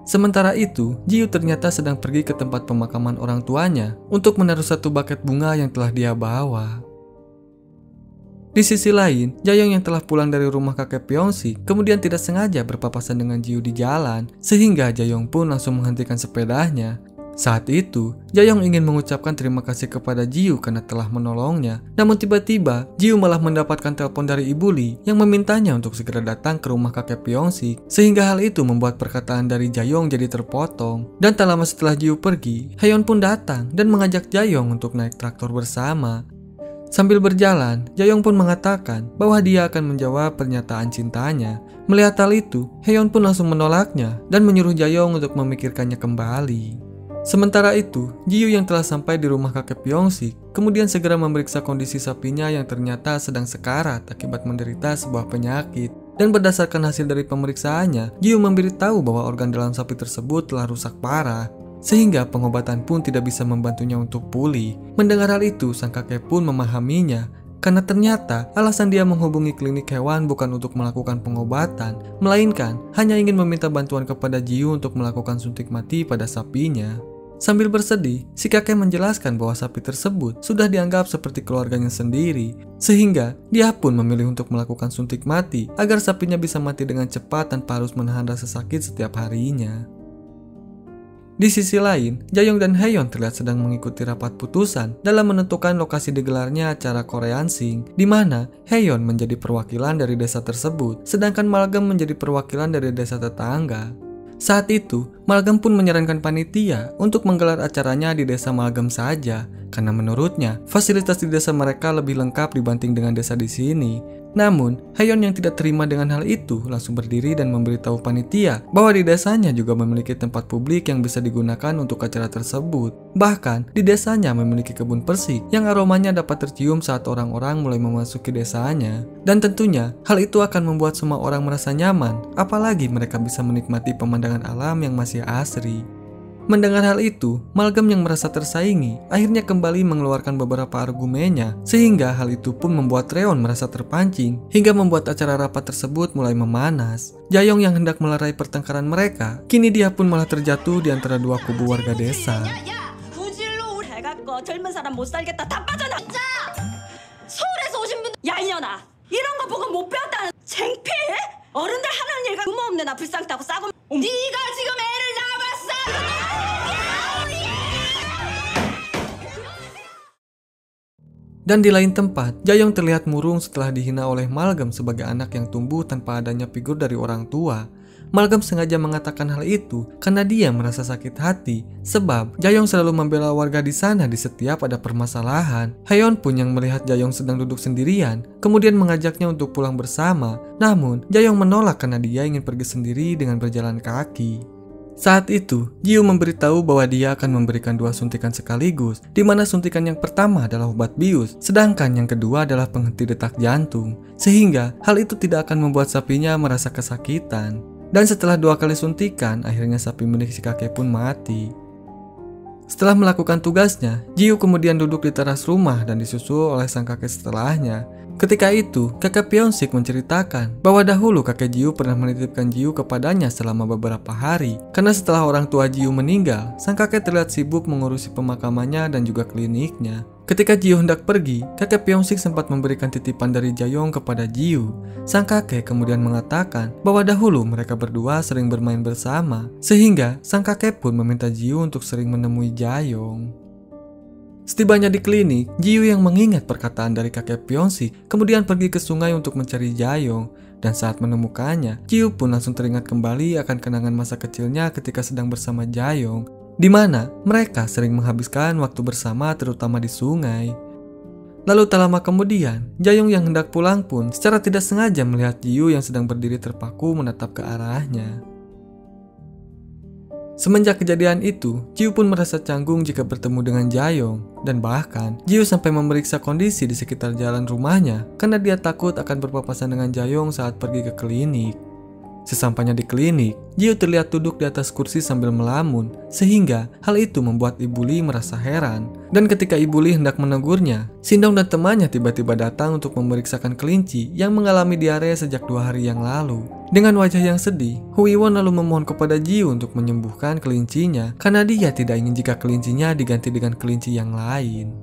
Sementara itu, Jiu ternyata sedang pergi ke tempat pemakaman orang tuanya untuk menaruh satu buket bunga yang telah dia bawa. Di sisi lain, Jayong yang telah pulang dari rumah kakek Pyeong-sik kemudian tidak sengaja berpapasan dengan Jiu di jalan, sehingga Jayong pun langsung menghentikan sepedanya. Saat itu, Jayong ingin mengucapkan terima kasih kepada Jiu karena telah menolongnya. Namun tiba-tiba, Jiu malah mendapatkan telepon dari Ibu Lee yang memintanya untuk segera datang ke rumah kakek Pyeong-sik, sehingga hal itu membuat perkataan dari Jayong jadi terpotong. Dan tak lama setelah Jiu pergi, Haeyeon pun datang dan mengajak Jayong untuk naik traktor bersama. Sambil berjalan, Jayong pun mengatakan bahwa dia akan menjawab pernyataan cintanya. Melihat hal itu, Haeyeon pun langsung menolaknya dan menyuruh Jayong untuk memikirkannya kembali. Sementara itu, Jiu yang telah sampai di rumah kakek Pyeong-sik kemudian segera memeriksa kondisi sapinya yang ternyata sedang sekarat akibat menderita sebuah penyakit. Dan berdasarkan hasil dari pemeriksaannya, Jiu memberitahu bahwa organ dalam sapi tersebut telah rusak parah, sehingga pengobatan pun tidak bisa membantunya untuk pulih. Mendengar hal itu, sang kakek pun memahaminya, karena ternyata alasan dia menghubungi klinik hewan bukan untuk melakukan pengobatan, melainkan hanya ingin meminta bantuan kepada Jiu untuk melakukan suntik mati pada sapinya. Sambil bersedih, si kakek menjelaskan bahwa sapi tersebut sudah dianggap seperti keluarganya sendiri, sehingga dia pun memilih untuk melakukan suntik mati agar sapinya bisa mati dengan cepat tanpa harus menahan rasa sakit setiap harinya. Di sisi lain, Jayong dan Haeyeon terlihat sedang mengikuti rapat putusan dalam menentukan lokasi digelarnya acara Korean Sing, di mana Haeyeon menjadi perwakilan dari desa tersebut, sedangkan Malgam menjadi perwakilan dari desa tetangga. Saat itu, Malgam pun menyarankan panitia untuk menggelar acaranya di desa Malgam saja, karena menurutnya fasilitas di desa mereka lebih lengkap dibanding dengan desa di sini. Namun, Haeyeon yang tidak terima dengan hal itu langsung berdiri dan memberitahu panitia bahwa di desanya juga memiliki tempat publik yang bisa digunakan untuk acara tersebut. Bahkan, di desanya memiliki kebun persik yang aromanya dapat tercium saat orang-orang mulai memasuki desanya. Dan tentunya, hal itu akan membuat semua orang merasa nyaman, apalagi mereka bisa menikmati pemandangan alam yang masih asri. Mendengar hal itu, Malgam yang merasa tersaingi akhirnya kembali mengeluarkan beberapa argumennya, sehingga hal itu pun membuat Reon merasa terpancing hingga membuat acara rapat tersebut mulai memanas. Jayong yang hendak melerai pertengkaran mereka, kini dia pun malah terjatuh di antara dua kubu warga desa. 부질로 해갖고 젊은 사람 못 살겠다 다 빠져나. 서울에서 오신 분들 야 이년아 이런 거 보고 못 배웠다는 창피해? 어른들 하는 일과 부모 없네 나 불쌍 따고 싸고 네가 지금 애를 낳아봤어. Dan di lain tempat, Jayong terlihat murung setelah dihina oleh Malgam sebagai anak yang tumbuh tanpa adanya figur dari orang tua. Malgam sengaja mengatakan hal itu karena dia merasa sakit hati, sebab Jayong selalu membela warga di sana di setiap ada permasalahan. Haeyeon pun yang melihat Jayong sedang duduk sendirian, kemudian mengajaknya untuk pulang bersama. Namun, Jayong menolak karena dia ingin pergi sendiri dengan berjalan kaki. Saat itu, Jiu memberitahu bahwa dia akan memberikan 2 suntikan sekaligus, di mana suntikan yang pertama adalah obat bius, sedangkan yang kedua adalah penghenti detak jantung, sehingga hal itu tidak akan membuat sapinya merasa kesakitan. Dan setelah 2 kali suntikan, akhirnya sapi milik si kakek pun mati. Setelah melakukan tugasnya, Jiu kemudian duduk di teras rumah dan disusul oleh sang kakek setelahnya. Ketika itu, kakek Pyeong-sik menceritakan bahwa dahulu kakek Jiu pernah menitipkan Jiu kepadanya selama beberapa hari. Karena setelah orang tua Jiu meninggal, sang kakek terlihat sibuk mengurusi pemakamannya dan juga kliniknya. Ketika Jiu hendak pergi, kakek Pyeong-sik sempat memberikan titipan dari Jayong kepada Jiu. Sang kakek kemudian mengatakan bahwa dahulu mereka berdua sering bermain bersama, sehingga sang kakek pun meminta Jiu untuk sering menemui Jayong. Setibanya di klinik, Ji-yu yang mengingat perkataan dari kakek Pyeong-sik kemudian pergi ke sungai untuk mencari Jae-yong. Dan saat menemukannya, Ji-yu pun langsung teringat kembali akan kenangan masa kecilnya ketika sedang bersama Jae-yong, di mana mereka sering menghabiskan waktu bersama terutama di sungai. Lalu tak lama kemudian, Jae-yong yang hendak pulang pun secara tidak sengaja melihat Ji-yu yang sedang berdiri terpaku menatap ke arahnya. Semenjak kejadian itu, Ji-yu pun merasa canggung jika bertemu dengan Jae-yong, dan bahkan Ji-yu sampai memeriksa kondisi di sekitar jalan rumahnya karena dia takut akan berpapasan dengan Jae-yong saat pergi ke klinik. Sesampainya di klinik, Ji-yu terlihat duduk di atas kursi sambil melamun, sehingga hal itu membuat Ibu Lee merasa heran. Dan ketika Ibu Lee hendak menegurnya, Sindong dan temannya tiba-tiba datang untuk memeriksakan kelinci yang mengalami diare sejak 2 hari yang lalu. Dengan wajah yang sedih, Hui-won lalu memohon kepada Ji-yu untuk menyembuhkan kelincinya karena dia tidak ingin jika kelincinya diganti dengan kelinci yang lain.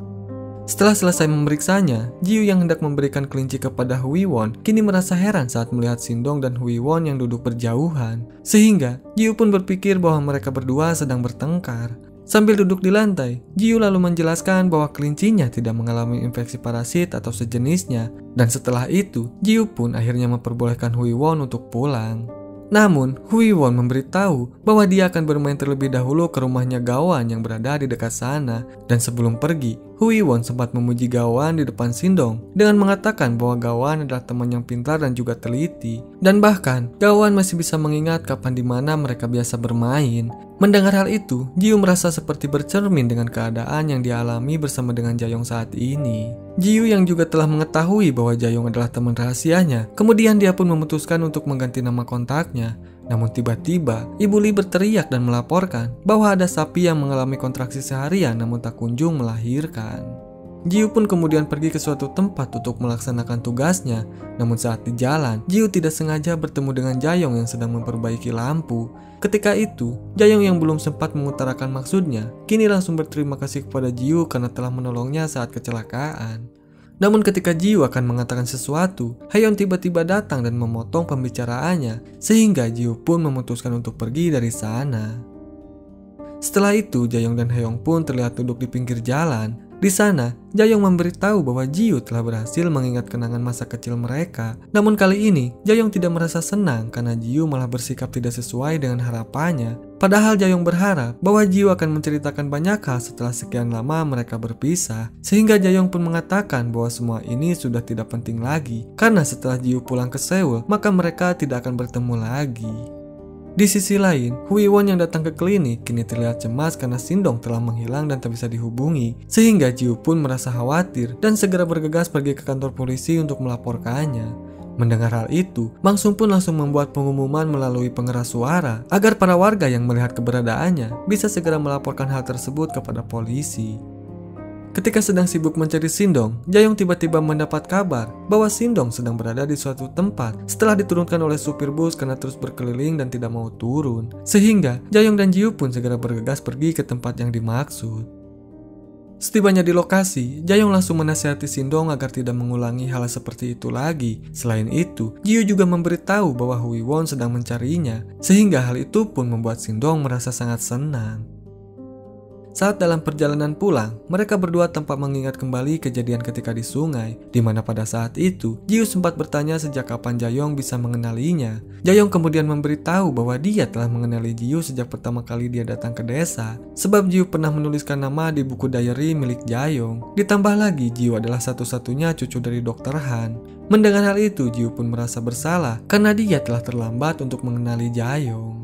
Setelah selesai memeriksanya, Ji-yu yang hendak memberikan kelinci kepada Hui-won kini merasa heran saat melihat Sindong dan Hui-won yang duduk berjauhan. Sehingga Ji-yu pun berpikir bahwa mereka berdua sedang bertengkar. Sambil duduk di lantai, Ji-yu lalu menjelaskan bahwa kelincinya tidak mengalami infeksi parasit atau sejenisnya. Dan setelah itu, Ji-yu pun akhirnya memperbolehkan Hui-won untuk pulang. Namun, Hui-won memberitahu bahwa dia akan bermain terlebih dahulu ke rumahnya Gawan yang berada di dekat sana. Dan sebelum pergi, Hui-won sempat memuji Gawan di depan Sindong dengan mengatakan bahwa Gawan adalah teman yang pintar dan juga teliti. Dan bahkan, Gawan masih bisa mengingat kapan di mana mereka biasa bermain. Mendengar hal itu, Ji-yu merasa seperti bercermin dengan keadaan yang dialami bersama dengan Jae-yong saat ini. Ji-yu yang juga telah mengetahui bahwa Jae-yong adalah teman rahasianya, kemudian dia pun memutuskan untuk mengganti nama kontaknya. Namun tiba-tiba, Ibu Lee berteriak dan melaporkan bahwa ada sapi yang mengalami kontraksi seharian namun tak kunjung melahirkan. Ji-yu pun kemudian pergi ke suatu tempat untuk melaksanakan tugasnya. Namun saat di jalan, Ji-yu tidak sengaja bertemu dengan Jae-yong yang sedang memperbaiki lampu. Ketika itu, Jae-yong yang belum sempat mengutarakan maksudnya, kini langsung berterima kasih kepada Ji-yu karena telah menolongnya saat kecelakaan. Namun ketika Ji-yu akan mengatakan sesuatu, Haeyeon tiba-tiba datang dan memotong pembicaraannya, sehingga Ji-yu pun memutuskan untuk pergi dari sana. Setelah itu, Jae-yong dan Haeyeon pun terlihat duduk di pinggir jalan. Di sana, Jae-yong memberitahu bahwa Ji-yu telah berhasil mengingat kenangan masa kecil mereka. Namun kali ini, Jae-yong tidak merasa senang karena Ji-yu malah bersikap tidak sesuai dengan harapannya. Padahal Jae-yong berharap bahwa Ji-yu akan menceritakan banyak hal setelah sekian lama mereka berpisah. Sehingga Jae-yong pun mengatakan bahwa semua ini sudah tidak penting lagi. Karena setelah Ji-yu pulang ke Seoul, maka mereka tidak akan bertemu lagi. Di sisi lain, Hui-won yang datang ke klinik kini terlihat cemas karena Sindong telah menghilang dan tak bisa dihubungi. Sehingga Ji-yu pun merasa khawatir dan segera bergegas pergi ke kantor polisi untuk melaporkannya. Mendengar hal itu, Mang Sung pun langsung membuat pengumuman melalui pengeras suara agar para warga yang melihat keberadaannya bisa segera melaporkan hal tersebut kepada polisi. Ketika sedang sibuk mencari Sindong, Jae-yong tiba-tiba mendapat kabar bahwa Sindong sedang berada di suatu tempat setelah diturunkan oleh supir bus karena terus berkeliling dan tidak mau turun. Sehingga Jae-yong dan Ji-yu pun segera bergegas pergi ke tempat yang dimaksud. Setibanya di lokasi, Jae-yong langsung menasihati Sindong agar tidak mengulangi hal seperti itu lagi. Selain itu, Ji-yu juga memberitahu bahwa Hui-won sedang mencarinya, sehingga hal itu pun membuat Sindong merasa sangat senang. Saat dalam perjalanan pulang, mereka berdua tampak mengingat kembali kejadian ketika di sungai, di mana pada saat itu, Ji-yu sempat bertanya sejak kapan Jae-yong bisa mengenalinya. Jae-yong kemudian memberitahu bahwa dia telah mengenali Ji-yu sejak pertama kali dia datang ke desa, sebab Ji-yu pernah menuliskan nama di buku diary milik Jae-yong. Ditambah lagi, Ji-yu adalah satu-satunya cucu dari Dr. Han. Mendengar hal itu, Ji-yu pun merasa bersalah karena dia telah terlambat untuk mengenali Jae-yong.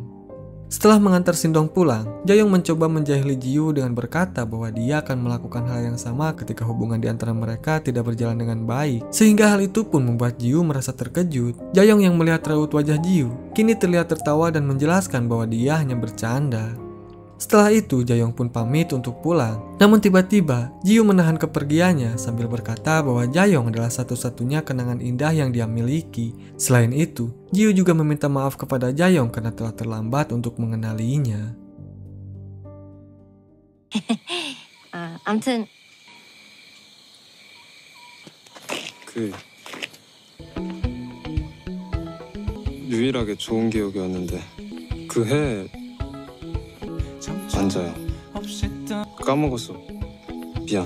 Setelah mengantar Sindong pulang, Jae-yong mencoba menjahili Ji-yu dengan berkata bahwa dia akan melakukan hal yang sama ketika hubungan di antara mereka tidak berjalan dengan baik. Sehingga hal itu pun membuat Ji-yu merasa terkejut. Jae-yong yang melihat raut wajah Ji-yu kini terlihat tertawa dan menjelaskan bahwa dia hanya bercanda. Setelah itu, Jae-yong pun pamit untuk pulang. Namun tiba-tiba, Ji-yu menahan kepergiannya sambil berkata bahwa Jae-yong adalah satu-satunya kenangan indah yang dia miliki. Selain itu, Ji-yu juga meminta maaf kepada Jae-yong karena telah terlambat untuk mengenalinya. 아무튼 유일하게 좋은 기억이었는데 그 해 앉아요. 까먹었어. 미안.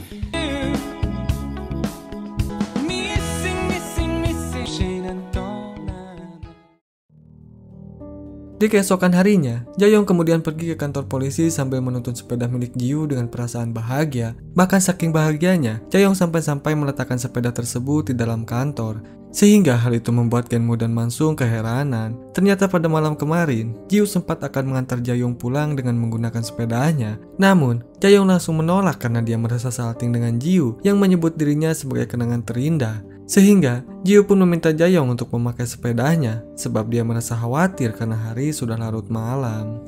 Di keesokan harinya, Jae-yong kemudian pergi ke kantor polisi sambil menuntun sepeda milik Ji-woo dengan perasaan bahagia. Bahkan saking bahagianya, Jae-yong sampai-sampai meletakkan sepeda tersebut di dalam kantor. Sehingga hal itu membuat Genmu dan Mansung keheranan. Ternyata pada malam kemarin, Ji-woo sempat akan mengantar Jae-yong pulang dengan menggunakan sepedanya. Namun, Jae-yong langsung menolak karena dia merasa salting dengan Ji-woo yang menyebut dirinya sebagai kenangan terindah. Sehingga Ji-woo pun meminta Jae-yong untuk memakai sepedanya sebab dia merasa khawatir karena hari sudah larut malam.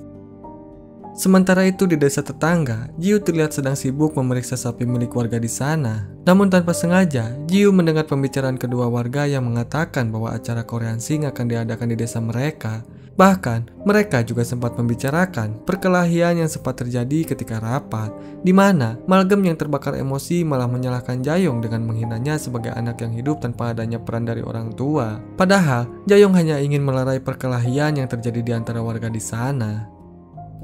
Sementara itu di desa tetangga, Ji-woo terlihat sedang sibuk memeriksa sapi milik warga di sana. Namun tanpa sengaja, Ji-woo mendengar pembicaraan kedua warga yang mengatakan bahwa acara Korean Sing akan diadakan di desa mereka. Bahkan, mereka juga sempat membicarakan perkelahian yang sempat terjadi ketika rapat, di mana Malgem yang terbakar emosi malah menyalahkan Jae-yong dengan menghinanya sebagai anak yang hidup tanpa adanya peran dari orang tua. Padahal, Jae-yong hanya ingin melerai perkelahian yang terjadi di antara warga di sana.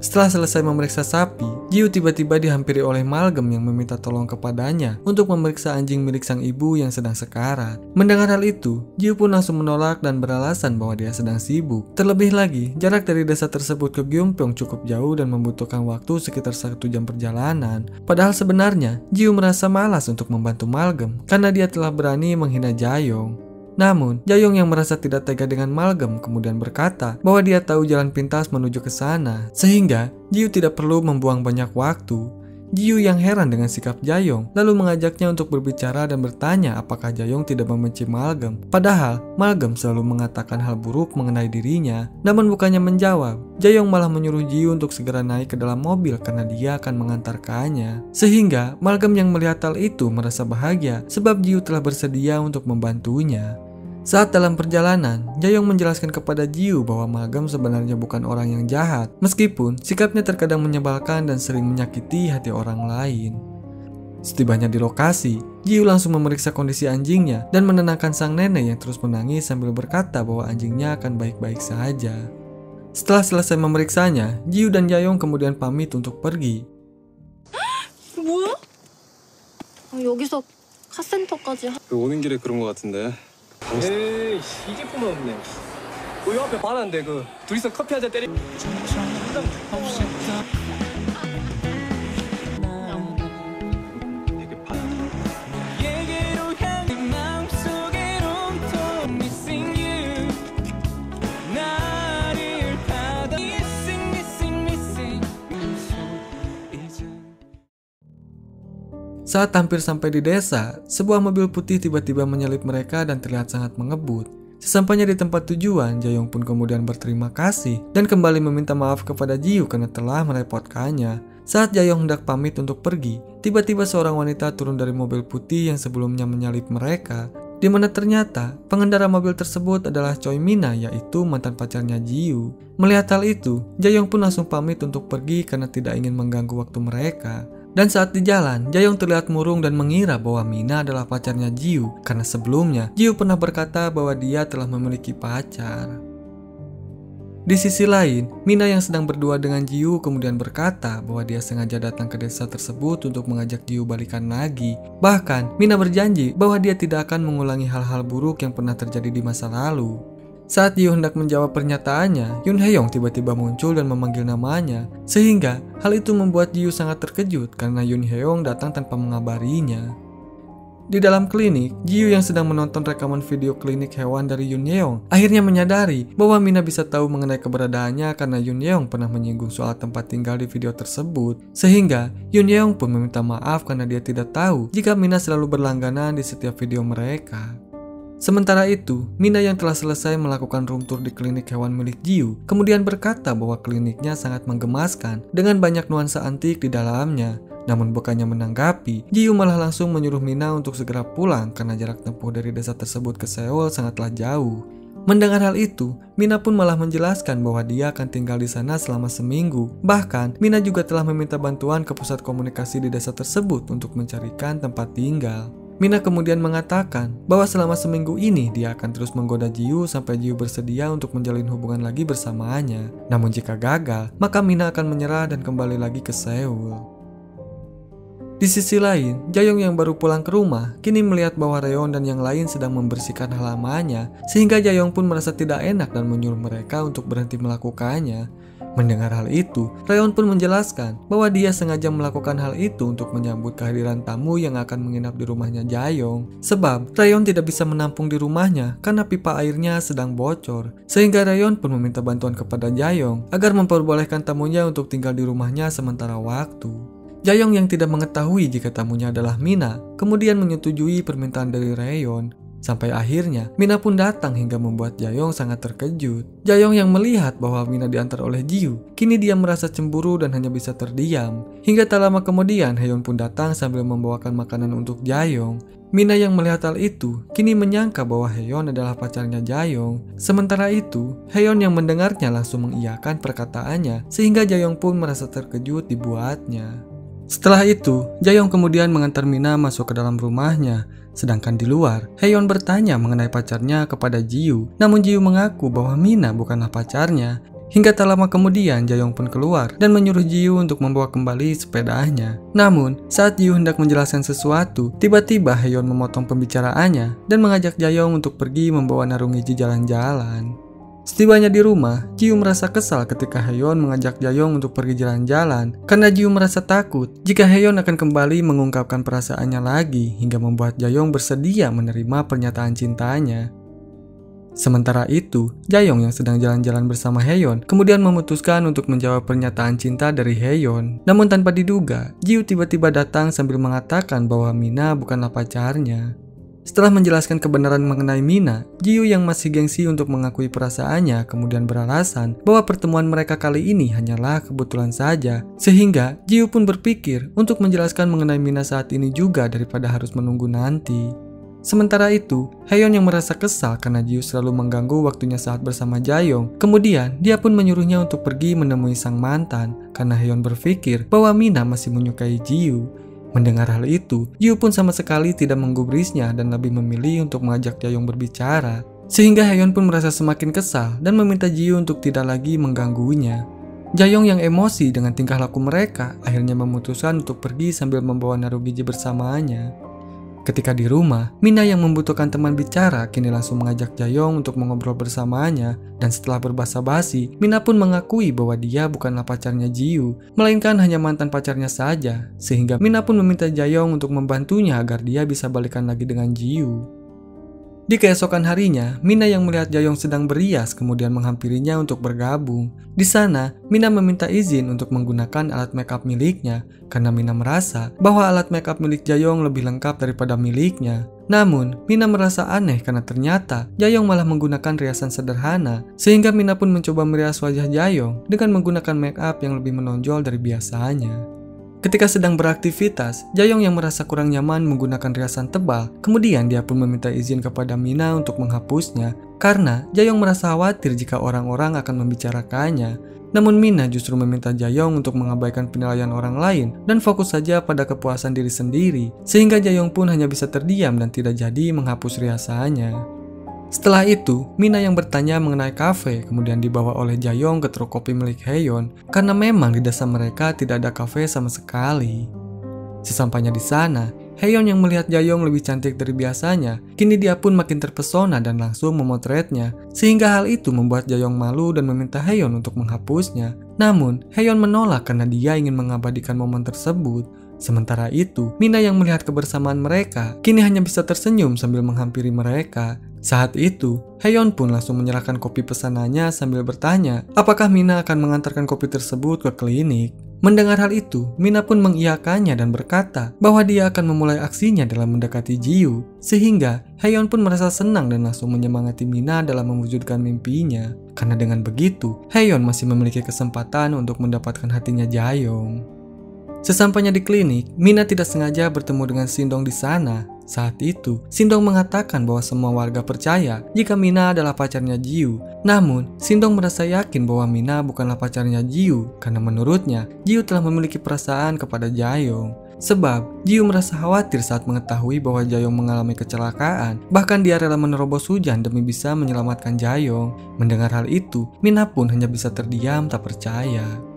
Setelah selesai memeriksa sapi, Ji-woo tiba-tiba dihampiri oleh Malgem yang meminta tolong kepadanya untuk memeriksa anjing milik sang ibu yang sedang sekarat. Mendengar hal itu, Ji-woo pun langsung menolak dan beralasan bahwa dia sedang sibuk. Terlebih lagi, jarak dari desa tersebut ke Gyeongpyeong cukup jauh dan membutuhkan waktu sekitar 1 jam perjalanan. Padahal sebenarnya, Ji-woo merasa malas untuk membantu Malgem karena dia telah berani menghina Jae-yong. Namun, Jae-yong yang merasa tidak tega dengan Malgem kemudian berkata bahwa dia tahu jalan pintas menuju ke sana, sehingga Ji-woo tidak perlu membuang banyak waktu. Ji-woo yang heran dengan sikap Jae-yong lalu mengajaknya untuk berbicara dan bertanya apakah Jae-yong tidak membenci Malgem. Padahal, Malgem selalu mengatakan hal buruk mengenai dirinya, namun bukannya menjawab. Jae-yong malah menyuruh Ji-woo untuk segera naik ke dalam mobil karena dia akan mengantarkannya. Sehingga, Malgem yang melihat hal itu merasa bahagia sebab Ji-woo telah bersedia untuk membantunya. Saat dalam perjalanan, Jae-yong menjelaskan kepada Ji-woo bahwa Malgem sebenarnya bukan orang yang jahat, meskipun sikapnya terkadang menyebalkan dan sering menyakiti hati orang lain. Setibanya di lokasi, Ji-woo langsung memeriksa kondisi anjingnya dan menenangkan sang nenek yang terus menangis sambil berkata bahwa anjingnya akan baik-baik saja. Setelah selesai memeriksanya, Ji-woo dan Jae-yong kemudian pamit untuk pergi. 뭐야? 여기서 카센터까지 오는 길에 그런 거 같은데. 에이 이게 뿜어없네. 요 앞에 바나인데 그 둘이서 커피 한 잔 때리. Saat hampir sampai di desa, sebuah mobil putih tiba-tiba menyalip mereka dan terlihat sangat mengebut. Sesampainya di tempat tujuan, Jae-yong pun kemudian berterima kasih dan kembali meminta maaf kepada Ji-woo karena telah merepotkannya. Saat Jae-yong hendak pamit untuk pergi, tiba-tiba seorang wanita turun dari mobil putih yang sebelumnya menyalip mereka, di mana ternyata pengendara mobil tersebut adalah Choi Mina, yaitu mantan pacarnya Ji-woo. Melihat hal itu, Jae-yong pun langsung pamit untuk pergi karena tidak ingin mengganggu waktu mereka. Dan saat di jalan, Jae-yong terlihat murung dan mengira bahwa Mina adalah pacarnya Ji-woo karena sebelumnya Ji-woo pernah berkata bahwa dia telah memiliki pacar. Di sisi lain, Mina yang sedang berdua dengan Ji-woo kemudian berkata bahwa dia sengaja datang ke desa tersebut untuk mengajak Ji-woo balikan lagi. Bahkan, Mina berjanji bahwa dia tidak akan mengulangi hal-hal buruk yang pernah terjadi di masa lalu. Saat Ji-woo hendak menjawab pernyataannya, Yoon Hae-yong tiba-tiba muncul dan memanggil namanya, sehingga hal itu membuat Ji-woo sangat terkejut karena Yoon Hae-yong datang tanpa mengabarinya. Di dalam klinik, Ji-woo yang sedang menonton rekaman video klinik hewan dari Yoon Hae-yong akhirnya menyadari bahwa Mina bisa tahu mengenai keberadaannya karena Yoon Hae-yong pernah menyinggung soal tempat tinggal di video tersebut, sehingga Yoon Hae-yong pun meminta maaf karena dia tidak tahu jika Mina selalu berlangganan di setiap video mereka. Sementara itu, Mina yang telah selesai melakukan room tour di klinik hewan milik Ji-woo kemudian berkata bahwa kliniknya sangat menggemaskan dengan banyak nuansa antik di dalamnya. Namun bukannya menanggapi, Ji-woo malah langsung menyuruh Mina untuk segera pulang karena jarak tempuh dari desa tersebut ke Seoul sangatlah jauh. Mendengar hal itu, Mina pun malah menjelaskan bahwa dia akan tinggal di sana selama seminggu. Bahkan, Mina juga telah meminta bantuan ke pusat komunikasi di desa tersebut untuk mencarikan tempat tinggal. Mina kemudian mengatakan bahwa selama seminggu ini dia akan terus menggoda Ji-woo sampai Ji-woo bersedia untuk menjalin hubungan lagi bersamanya. Namun jika gagal, maka Mina akan menyerah dan kembali lagi ke Seoul. Di sisi lain, Jaeyoung yang baru pulang ke rumah kini melihat bahwa Raeon dan yang lain sedang membersihkan halamannya, sehingga Jaeyoung pun merasa tidak enak dan menyuruh mereka untuk berhenti melakukannya. Mendengar hal itu, Raeon pun menjelaskan bahwa dia sengaja melakukan hal itu untuk menyambut kehadiran tamu yang akan menginap di rumahnya Jaeyoung. Sebab Raeon tidak bisa menampung di rumahnya karena pipa airnya sedang bocor, sehingga Raeon pun meminta bantuan kepada Jaeyoung agar memperbolehkan tamunya untuk tinggal di rumahnya sementara waktu. Jaeyoung yang tidak mengetahui jika tamunya adalah Mina, kemudian menyetujui permintaan dari Raeon. Sampai akhirnya, Mina pun datang hingga membuat Jaeyoung sangat terkejut. Jaeyoung yang melihat bahwa Mina diantar oleh Jiu, kini dia merasa cemburu dan hanya bisa terdiam. Hingga tak lama kemudian, Haeyeon pun datang sambil membawakan makanan untuk Jaeyoung. Mina yang melihat hal itu, kini menyangka bahwa Haeyeon adalah pacarnya Jaeyoung. Sementara itu, Haeyeon yang mendengarnya langsung mengiyakan perkataannya, sehingga Jaeyoung pun merasa terkejut dibuatnya. Setelah itu, Jaeyoung kemudian mengantar Mina masuk ke dalam rumahnya. Sedangkan di luar, Haeyeon bertanya mengenai pacarnya kepada Jiu. Namun Jiu mengaku bahwa Mina bukanlah pacarnya. Hingga tak lama kemudian, Jaeyoung pun keluar dan menyuruh Jiu untuk membawa kembali sepedanya. Namun, saat Jiu hendak menjelaskan sesuatu, tiba-tiba Haeyeon memotong pembicaraannya dan mengajak Jaeyoung untuk pergi membawa Narungiji jalan-jalan. Setibanya di rumah, Jiu merasa kesal ketika Haeyeon mengajak Jaeyoung untuk pergi jalan-jalan karena Jiu merasa takut jika Haeyeon akan kembali mengungkapkan perasaannya lagi hingga membuat Jaeyoung bersedia menerima pernyataan cintanya. Sementara itu, Jaeyoung yang sedang jalan-jalan bersama Haeyeon kemudian memutuskan untuk menjawab pernyataan cinta dari Haeyeon. Namun tanpa diduga, Jiu tiba-tiba datang sambil mengatakan bahwa Mina bukanlah pacarnya. Setelah menjelaskan kebenaran mengenai Mina, Jiu yang masih gengsi untuk mengakui perasaannya kemudian beralasan bahwa pertemuan mereka kali ini hanyalah kebetulan saja. Sehingga Jiu pun berpikir untuk menjelaskan mengenai Mina saat ini juga daripada harus menunggu nanti. Sementara itu, Haeyeon yang merasa kesal karena Jiu selalu mengganggu waktunya saat bersama Jaeyoung. Kemudian, dia pun menyuruhnya untuk pergi menemui sang mantan karena Haeyeon berpikir bahwa Mina masih menyukai Jiu. Mendengar hal itu, Jiu pun sama sekali tidak menggubrisnya dan lebih memilih untuk mengajak Jaeyoung berbicara. Sehingga Haeyeon pun merasa semakin kesal dan meminta Jiu untuk tidak lagi mengganggunya. Jaeyoung yang emosi dengan tingkah laku mereka akhirnya memutuskan untuk pergi sambil membawa Narungiji bersamanya. Ketika di rumah, Mina yang membutuhkan teman bicara kini langsung mengajak Jaeyoung untuk mengobrol bersamanya, dan setelah berbasa-basi, Mina pun mengakui bahwa dia bukanlah pacarnya Jiu, melainkan hanya mantan pacarnya saja, sehingga Mina pun meminta Jaeyoung untuk membantunya agar dia bisa balikan lagi dengan Jiu. Di keesokan harinya, Mina yang melihat Jaeyoung sedang berias kemudian menghampirinya untuk bergabung. Di sana, Mina meminta izin untuk menggunakan alat makeup miliknya karena Mina merasa bahwa alat makeup milik Jaeyoung lebih lengkap daripada miliknya. Namun, Mina merasa aneh karena ternyata Jaeyoung malah menggunakan riasan sederhana, sehingga Mina pun mencoba merias wajah Jaeyoung dengan menggunakan makeup yang lebih menonjol dari biasanya. Ketika sedang beraktivitas, Jaeyoung yang merasa kurang nyaman menggunakan riasan tebal, kemudian dia pun meminta izin kepada Mina untuk menghapusnya, karena Jaeyoung merasa khawatir jika orang-orang akan membicarakannya. Namun Mina justru meminta Jaeyoung untuk mengabaikan penilaian orang lain dan fokus saja pada kepuasan diri sendiri, sehingga Jaeyoung pun hanya bisa terdiam dan tidak jadi menghapus riasannya. Setelah itu, Mina yang bertanya mengenai kafe kemudian dibawa oleh Jaeyoung ke truk kopi milik Haeyeon karena memang di desa mereka tidak ada kafe sama sekali. Sesampainya di sana, Haeyeon yang melihat Jaeyoung lebih cantik dari biasanya, kini dia pun makin terpesona dan langsung memotretnya, sehingga hal itu membuat Jaeyoung malu dan meminta Haeyeon untuk menghapusnya. Namun, Haeyeon menolak karena dia ingin mengabadikan momen tersebut. Sementara itu, Mina yang melihat kebersamaan mereka, kini hanya bisa tersenyum sambil menghampiri mereka. Saat itu, Haeyeon pun langsung menyerahkan kopi pesanannya sambil bertanya, apakah Mina akan mengantarkan kopi tersebut ke klinik. Mendengar hal itu, Mina pun mengiyakannya dan berkata bahwa dia akan memulai aksinya dalam mendekati Jiu. Sehingga, Haeyeon pun merasa senang dan langsung menyemangati Mina dalam mewujudkan mimpinya. Karena dengan begitu, Haeyeon masih memiliki kesempatan untuk mendapatkan hatinya Jaeyoung. Sesampainya di klinik, Mina tidak sengaja bertemu dengan Shindong di sana. Saat itu, Shindong mengatakan bahwa semua warga percaya jika Mina adalah pacarnya Jiu. Namun, Shindong merasa yakin bahwa Mina bukanlah pacarnya Jiu karena menurutnya, Jiu telah memiliki perasaan kepada Jaeyoung. Sebab, Jiu merasa khawatir saat mengetahui bahwa Jaeyoung mengalami kecelakaan. Bahkan dia rela menerobos hujan demi bisa menyelamatkan Jaeyoung. Mendengar hal itu, Mina pun hanya bisa terdiam tak percaya.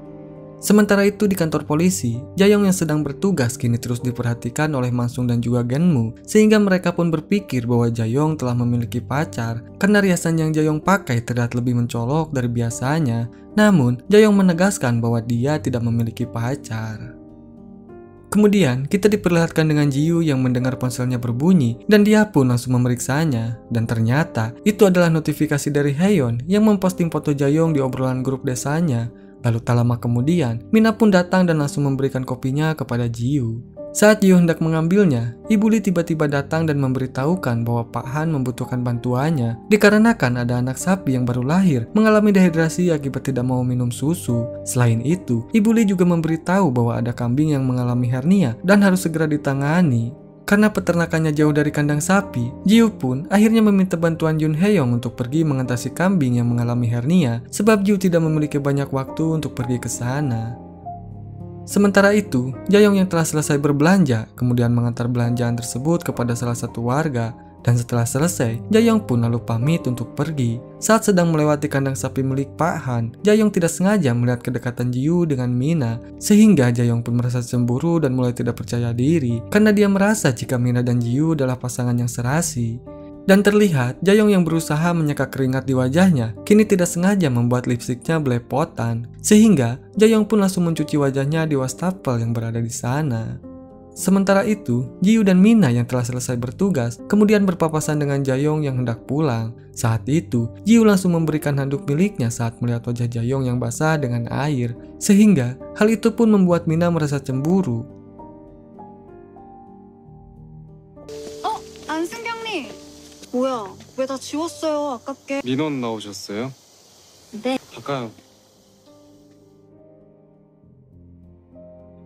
Sementara itu di kantor polisi, Jaeyoung yang sedang bertugas kini terus diperhatikan oleh Mansung dan juga Genmu, sehingga mereka pun berpikir bahwa Jaeyoung telah memiliki pacar karena riasan yang Jaeyoung pakai terlihat lebih mencolok dari biasanya. Namun, Jaeyoung menegaskan bahwa dia tidak memiliki pacar. Kemudian, kita diperlihatkan dengan Ji-Woo yang mendengar ponselnya berbunyi dan dia pun langsung memeriksanya. Dan ternyata, itu adalah notifikasi dari Haeyeon yang memposting foto Jaeyoung di obrolan grup desanya. Lalu tak lama kemudian, Mina pun datang dan langsung memberikan kopinya kepada Ji-Woo. Saat Ji-Woo hendak mengambilnya, Ibu Lee tiba-tiba datang dan memberitahukan bahwa Pak Han membutuhkan bantuannya dikarenakan ada anak sapi yang baru lahir mengalami dehidrasi akibat tidak mau minum susu. Selain itu, Ibu Lee juga memberitahu bahwa ada kambing yang mengalami hernia dan harus segera ditangani. Karena peternakannya jauh dari kandang sapi, Ji-Woo pun akhirnya meminta bantuan Yoon Hae-young untuk pergi mengatasi kambing yang mengalami hernia sebab Ji-Woo tidak memiliki banyak waktu untuk pergi ke sana. Sementara itu, Jaeyoung yang telah selesai berbelanja kemudian mengantar belanjaan tersebut kepada salah satu warga. Dan setelah selesai, Jaeyoung pun lalu pamit untuk pergi. Saat sedang melewati kandang sapi milik Pak Han, Jaeyoung tidak sengaja melihat kedekatan Ji-Woo dengan Mina, sehingga Jaeyoung pun merasa cemburu dan mulai tidak percaya diri karena dia merasa jika Mina dan Ji-Woo adalah pasangan yang serasi. Dan terlihat Jaeyoung yang berusaha menyeka keringat di wajahnya kini tidak sengaja membuat lipstiknya belepotan, sehingga Jaeyoung pun langsung mencuci wajahnya di wastafel yang berada di sana. Sementara itu, Ji-Woo dan Mina yang telah selesai bertugas kemudian berpapasan dengan Jaeyoung yang hendak pulang. Saat itu, Ji-Woo langsung memberikan handuk miliknya saat melihat wajah Jaeyoung yang basah dengan air, sehingga hal itu pun membuat Mina merasa cemburu. 안승경님 뭐야 왜 다 지웠어요 아깝게. 민원 나오셨어요? 네. 바꿔요.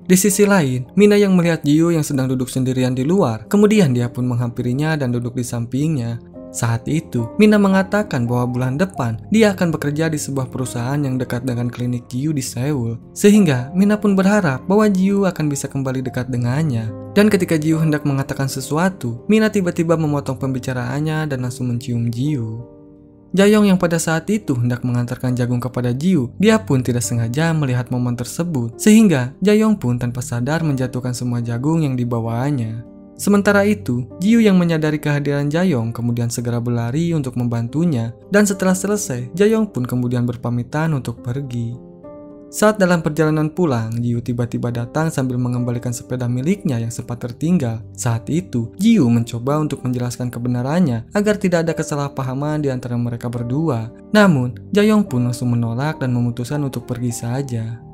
Di sisi lain, Mina yang melihat Ji-Woo yang sedang duduk sendirian di luar, kemudian dia pun menghampirinya dan duduk di sampingnya. Saat itu, Mina mengatakan bahwa bulan depan dia akan bekerja di sebuah perusahaan yang dekat dengan klinik Ji-Woo di Seoul. Sehingga Mina pun berharap bahwa Ji-Woo akan bisa kembali dekat dengannya. Dan ketika Ji-Woo hendak mengatakan sesuatu, Mina tiba-tiba memotong pembicaraannya dan langsung mencium Ji-Woo. Jaeyoung yang pada saat itu hendak mengantarkan jagung kepada Ji-Woo, dia pun tidak sengaja melihat momen tersebut, sehingga Jaeyoung pun tanpa sadar menjatuhkan semua jagung yang dibawanya. Sementara itu, Ji-Woo yang menyadari kehadiran Jaeyoung kemudian segera berlari untuk membantunya, dan setelah selesai, Jaeyoung pun kemudian berpamitan untuk pergi. Saat dalam perjalanan pulang, Ji-Woo tiba-tiba datang sambil mengembalikan sepeda miliknya yang sempat tertinggal. Saat itu, Ji-Woo mencoba untuk menjelaskan kebenarannya agar tidak ada kesalahpahaman di antara mereka berdua. Namun, Jaeyoung pun langsung menolak dan memutuskan untuk pergi saja.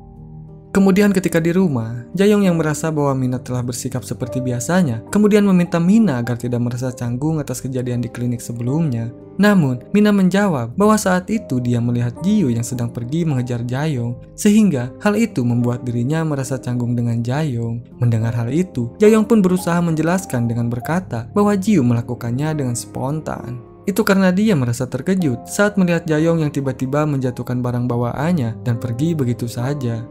Kemudian ketika di rumah, Jaeyoung yang merasa bahwa Mina telah bersikap seperti biasanya, kemudian meminta Mina agar tidak merasa canggung atas kejadian di klinik sebelumnya. Namun, Mina menjawab bahwa saat itu dia melihat Ji-Woo yang sedang pergi mengejar Jaeyoung, sehingga hal itu membuat dirinya merasa canggung dengan Jaeyoung. Mendengar hal itu, Jaeyoung pun berusaha menjelaskan dengan berkata bahwa Ji-Woo melakukannya dengan spontan. Itu karena dia merasa terkejut saat melihat Jaeyoung yang tiba-tiba menjatuhkan barang bawaannya dan pergi begitu saja.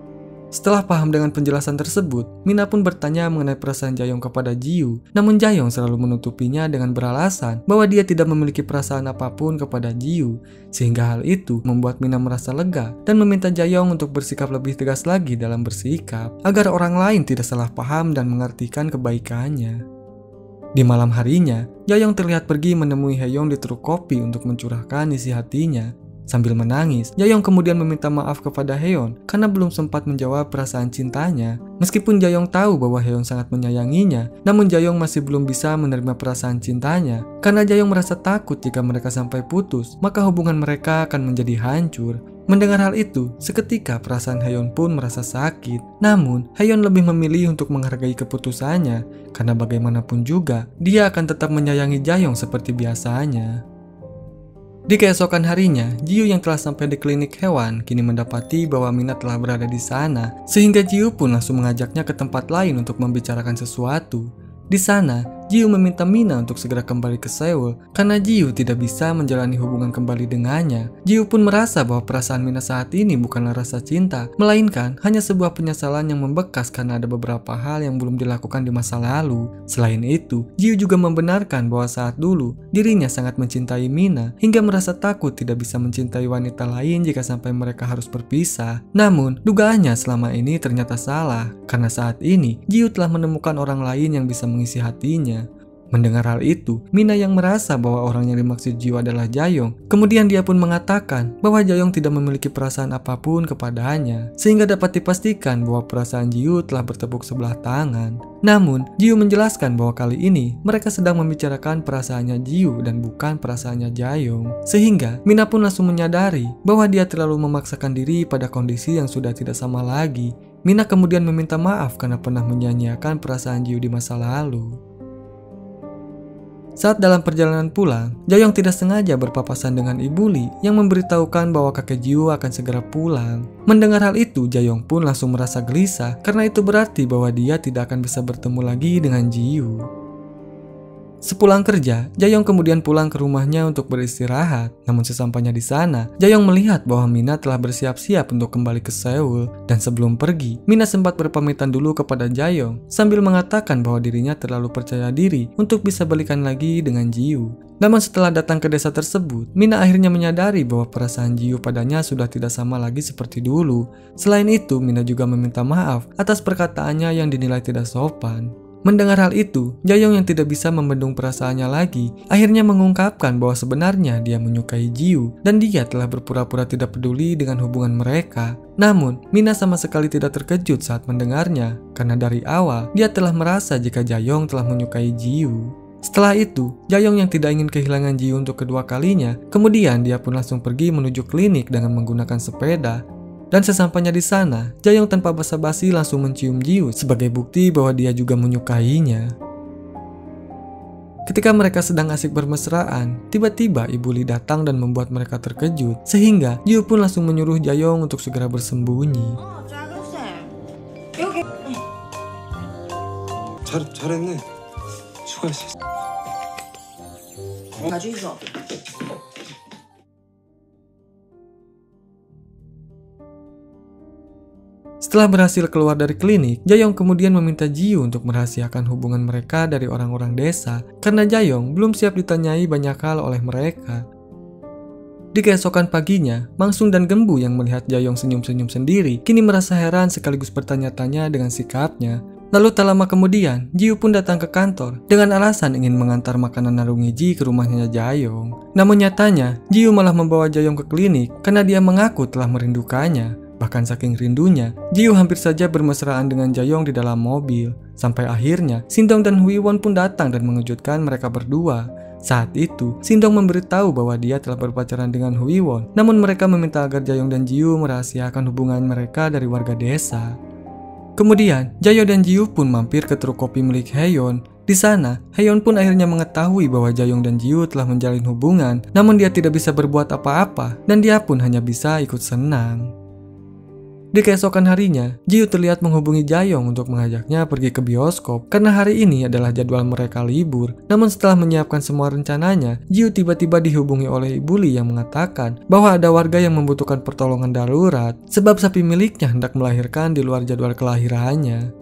Setelah paham dengan penjelasan tersebut, Mina pun bertanya mengenai perasaan Jaeyoung kepada Ji-Woo. Namun Jaeyoung selalu menutupinya dengan beralasan bahwa dia tidak memiliki perasaan apapun kepada Ji-Woo. Sehingga hal itu membuat Mina merasa lega dan meminta Jaeyoung untuk bersikap lebih tegas lagi dalam bersikap, agar orang lain tidak salah paham dan mengartikan kebaikannya. Di malam harinya, Jaeyoung terlihat pergi menemui Haeyoung di truk kopi untuk mencurahkan isi hatinya. Sambil menangis, Jaeyoung kemudian meminta maaf kepada Haeyeon karena belum sempat menjawab perasaan cintanya. Meskipun Jaeyoung tahu bahwa Haeyeon sangat menyayanginya, namun Jaeyoung masih belum bisa menerima perasaan cintanya. Karena Jaeyoung merasa takut jika mereka sampai putus, maka hubungan mereka akan menjadi hancur. Mendengar hal itu, seketika perasaan Haeyeon pun merasa sakit. Namun, Haeyeon lebih memilih untuk menghargai keputusannya, karena bagaimanapun juga, dia akan tetap menyayangi Jaeyoung seperti biasanya. Di keesokan harinya, Ji-Woo yang telah sampai di klinik hewan kini mendapati bahwa Mina telah berada di sana, sehingga Ji-Woo pun langsung mengajaknya ke tempat lain untuk membicarakan sesuatu. Di sana, Ji-Yu meminta Mina untuk segera kembali ke Seoul karena Ji-Yu tidak bisa menjalani hubungan kembali dengannya. Ji-Yu pun merasa bahwa perasaan Mina saat ini bukanlah rasa cinta, melainkan hanya sebuah penyesalan yang membekas karena ada beberapa hal yang belum dilakukan di masa lalu. Selain itu, Ji-Yu juga membenarkan bahwa saat dulu dirinya sangat mencintai Mina hingga merasa takut tidak bisa mencintai wanita lain jika sampai mereka harus berpisah. Namun, dugaannya selama ini ternyata salah karena saat ini Ji-Yu telah menemukan orang lain yang bisa mengisi hatinya. Mendengar hal itu, Mina yang merasa bahwa orang yang dimaksud Ji-Yu adalah Jaeyoung, kemudian dia pun mengatakan bahwa Jaeyoung tidak memiliki perasaan apapun kepadanya, sehingga dapat dipastikan bahwa perasaan Ji-Yu telah bertepuk sebelah tangan. Namun, Ji-Yu menjelaskan bahwa kali ini mereka sedang membicarakan perasaannya Ji-Yu dan bukan perasaannya Jaeyoung, sehingga Mina pun langsung menyadari bahwa dia terlalu memaksakan diri pada kondisi yang sudah tidak sama lagi. Mina kemudian meminta maaf karena pernah menyia-nyiakan perasaan Ji-Yu di masa lalu. Saat dalam perjalanan pulang, Jaeyoung tidak sengaja berpapasan dengan Ibu Lee yang memberitahukan bahwa kakek Ji-Yu akan segera pulang. Mendengar hal itu, Jaeyoung pun langsung merasa gelisah karena itu berarti bahwa dia tidak akan bisa bertemu lagi dengan Ji-Yu. Sepulang kerja, Jaeyoung kemudian pulang ke rumahnya untuk beristirahat. Namun sesampainya di sana, Jaeyoung melihat bahwa Mina telah bersiap-siap untuk kembali ke Seoul. Dan sebelum pergi, Mina sempat berpamitan dulu kepada Jaeyoung sambil mengatakan bahwa dirinya terlalu percaya diri untuk bisa balikan lagi dengan Ji-Yu. Namun setelah datang ke desa tersebut, Mina akhirnya menyadari bahwa perasaan Ji-Yu padanya sudah tidak sama lagi seperti dulu. Selain itu, Mina juga meminta maaf atas perkataannya yang dinilai tidak sopan. Mendengar hal itu, Jaeyoung yang tidak bisa membendung perasaannya lagi, akhirnya mengungkapkan bahwa sebenarnya dia menyukai Ji-Yu dan dia telah berpura-pura tidak peduli dengan hubungan mereka. Namun, Mina sama sekali tidak terkejut saat mendengarnya, karena dari awal dia telah merasa jika Jaeyoung telah menyukai Ji-Yu. Setelah itu, Jaeyoung yang tidak ingin kehilangan Ji-Yu untuk kedua kalinya, kemudian dia pun langsung pergi menuju klinik dengan menggunakan sepeda. Dan sesampainya di sana, Jaeyoung tanpa basa-basi langsung mencium Ji-Yu sebagai bukti bahwa dia juga menyukainya. Ketika mereka sedang asik bermesraan, tiba-tiba Ibu Lee datang dan membuat mereka terkejut, sehingga Ji-Yu pun langsung menyuruh Jaeyoung untuk segera bersembunyi. 잘했네. 수고했어. 가지고 있어. Setelah berhasil keluar dari klinik, Jaeyoung kemudian meminta Ji-Yu untuk merahasiakan hubungan mereka dari orang-orang desa karena Jaeyoung belum siap ditanyai banyak hal oleh mereka. Di keesokan paginya, Mangsung dan Gembu yang melihat Jaeyoung senyum-senyum sendiri kini merasa heran sekaligus bertanya-tanya dengan sikapnya. Lalu tak lama kemudian, Ji-Yu pun datang ke kantor dengan alasan ingin mengantar makanan Narungiji ke rumahnya Jaeyoung. Namun nyatanya, Ji-Yu malah membawa Jaeyoung ke klinik karena dia mengaku telah merindukannya. Bahkan saking rindunya, Ji-Yu hampir saja bermesraan dengan Jaeyoung di dalam mobil. Sampai akhirnya, Sindong dan Huiwon pun datang dan mengejutkan mereka berdua. Saat itu, Sindong memberitahu bahwa dia telah berpacaran dengan Huiwon. Namun mereka meminta agar Jaeyoung dan Ji-Yu merahasiakan hubungan mereka dari warga desa. Kemudian, Jaeyoung dan Ji-Yu pun mampir ke truk kopi milik Haeyeon. Di sana, Haeyeon pun akhirnya mengetahui bahwa Jaeyoung dan Ji-Yu telah menjalin hubungan. Namun dia tidak bisa berbuat apa-apa dan dia pun hanya bisa ikut senang. Di keesokan harinya, Ji-Yu terlihat menghubungi Jaeyoung untuk mengajaknya pergi ke bioskop karena hari ini adalah jadwal mereka libur. Namun setelah menyiapkan semua rencananya, Ji-Yu tiba-tiba dihubungi oleh Ibu Lee yang mengatakan bahwa ada warga yang membutuhkan pertolongan darurat sebab sapi miliknya hendak melahirkan di luar jadwal kelahirannya.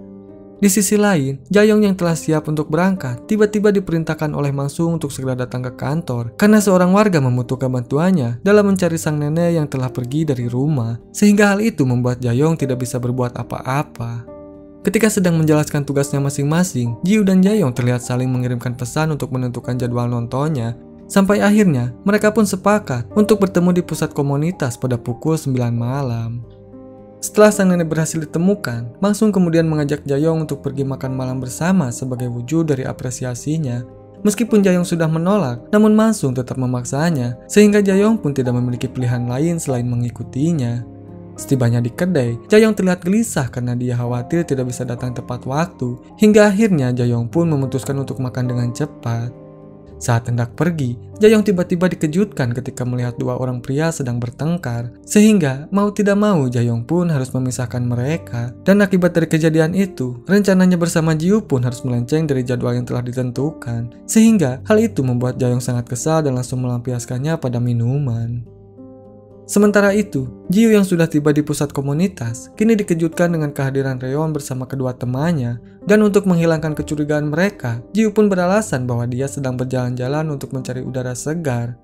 Di sisi lain, Jaeyoung yang telah siap untuk berangkat tiba-tiba diperintahkan oleh Mangsung untuk segera datang ke kantor karena seorang warga membutuhkan bantuannya dalam mencari sang nenek yang telah pergi dari rumah, sehingga hal itu membuat Jaeyoung tidak bisa berbuat apa-apa. Ketika sedang menjelaskan tugasnya masing-masing, Ji-Yu dan Jaeyoung terlihat saling mengirimkan pesan untuk menentukan jadwal nontonnya. Sampai akhirnya, mereka pun sepakat untuk bertemu di pusat komunitas pada pukul 9 malam. Setelah sang nenek berhasil ditemukan, Mangsung kemudian mengajak Jaeyoung untuk pergi makan malam bersama sebagai wujud dari apresiasinya. Meskipun Jaeyoung sudah menolak, namun Mangsung tetap memaksanya, sehingga Jaeyoung pun tidak memiliki pilihan lain selain mengikutinya. Setibanya di kedai, Jaeyoung terlihat gelisah karena dia khawatir tidak bisa datang tepat waktu, hingga akhirnya Jaeyoung pun memutuskan untuk makan dengan cepat. Saat hendak pergi, Jaehyung tiba-tiba dikejutkan ketika melihat dua orang pria sedang bertengkar. Sehingga mau tidak mau Jaehyung pun harus memisahkan mereka. Dan akibat dari kejadian itu, rencananya bersama Ji-Woo pun harus melenceng dari jadwal yang telah ditentukan. Sehingga hal itu membuat Jaehyung sangat kesal dan langsung melampiaskannya pada minuman. Sementara itu, Ji-Woo yang sudah tiba di pusat komunitas, kini dikejutkan dengan kehadiran Reon bersama kedua temannya. Dan untuk menghilangkan kecurigaan mereka, Ji-Woo pun beralasan bahwa dia sedang berjalan-jalan untuk mencari udara segar.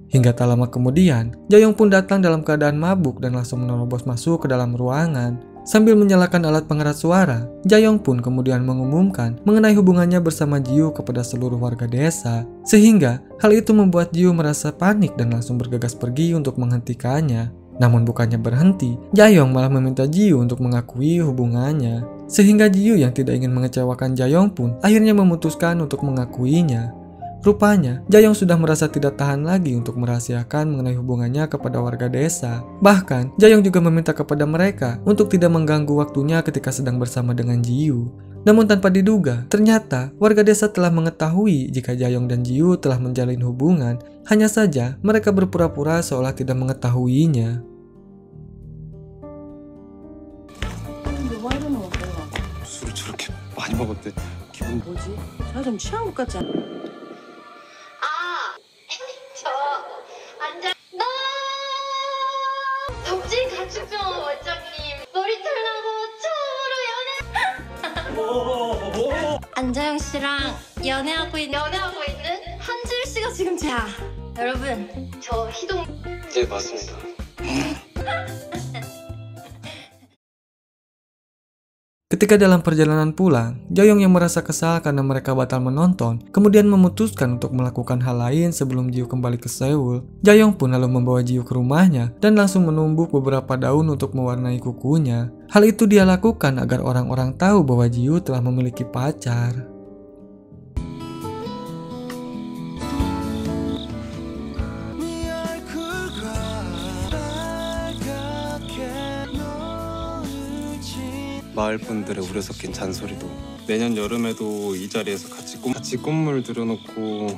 Hingga tak lama kemudian, Jaehyung pun datang dalam keadaan mabuk dan langsung menerobos masuk ke dalam ruangan. Sambil menyalakan alat pengeras suara, Jaehyung pun kemudian mengumumkan mengenai hubungannya bersama Ji-Woo kepada seluruh warga desa. Sehingga hal itu membuat Ji-Woo merasa panik dan langsung bergegas pergi untuk menghentikannya. Namun bukannya berhenti, Jaehyung malah meminta Ji-Woo untuk mengakui hubungannya. Sehingga Ji-Woo yang tidak ingin mengecewakan Jaehyung pun akhirnya memutuskan untuk mengakuinya. Rupanya, Jaehyung sudah merasa tidak tahan lagi untuk merahasiakan mengenai hubungannya kepada warga desa. Bahkan, Jaehyung juga meminta kepada mereka untuk tidak mengganggu waktunya ketika sedang bersama dengan Ji-Woo. Namun tanpa diduga, ternyata warga desa telah mengetahui jika Jaehyung dan Ji-Woo telah menjalin hubungan. Hanya saja, mereka berpura-pura seolah tidak mengetahuinya. 술을 저렇게 많이 먹었대. 기분 뭐지? 저 좀 취한 것 같지 않아? 저 앉아. 덕진 가축병 원장님 머리털 나고 처음으로 안자영 씨랑 연애하고 있는 한지일 씨가 지금 자 여러분 저 희동. 네, 맞습니다. Ketika dalam perjalanan pulang, Jaehyung yang merasa kesal karena mereka batal menonton, kemudian memutuskan untuk melakukan hal lain sebelum Ji-Woo kembali ke Seoul. Jaehyung pun lalu membawa Ji-Woo ke rumahnya dan langsung menumbuk beberapa daun untuk mewarnai kukunya. Hal itu dia lakukan agar orang-orang tahu bahwa Ji-Woo telah memiliki pacar. 마을 분들의 우려 섞인 잔소리도 내년 여름에도 이 자리에서 같이 꽃물 들여놓고.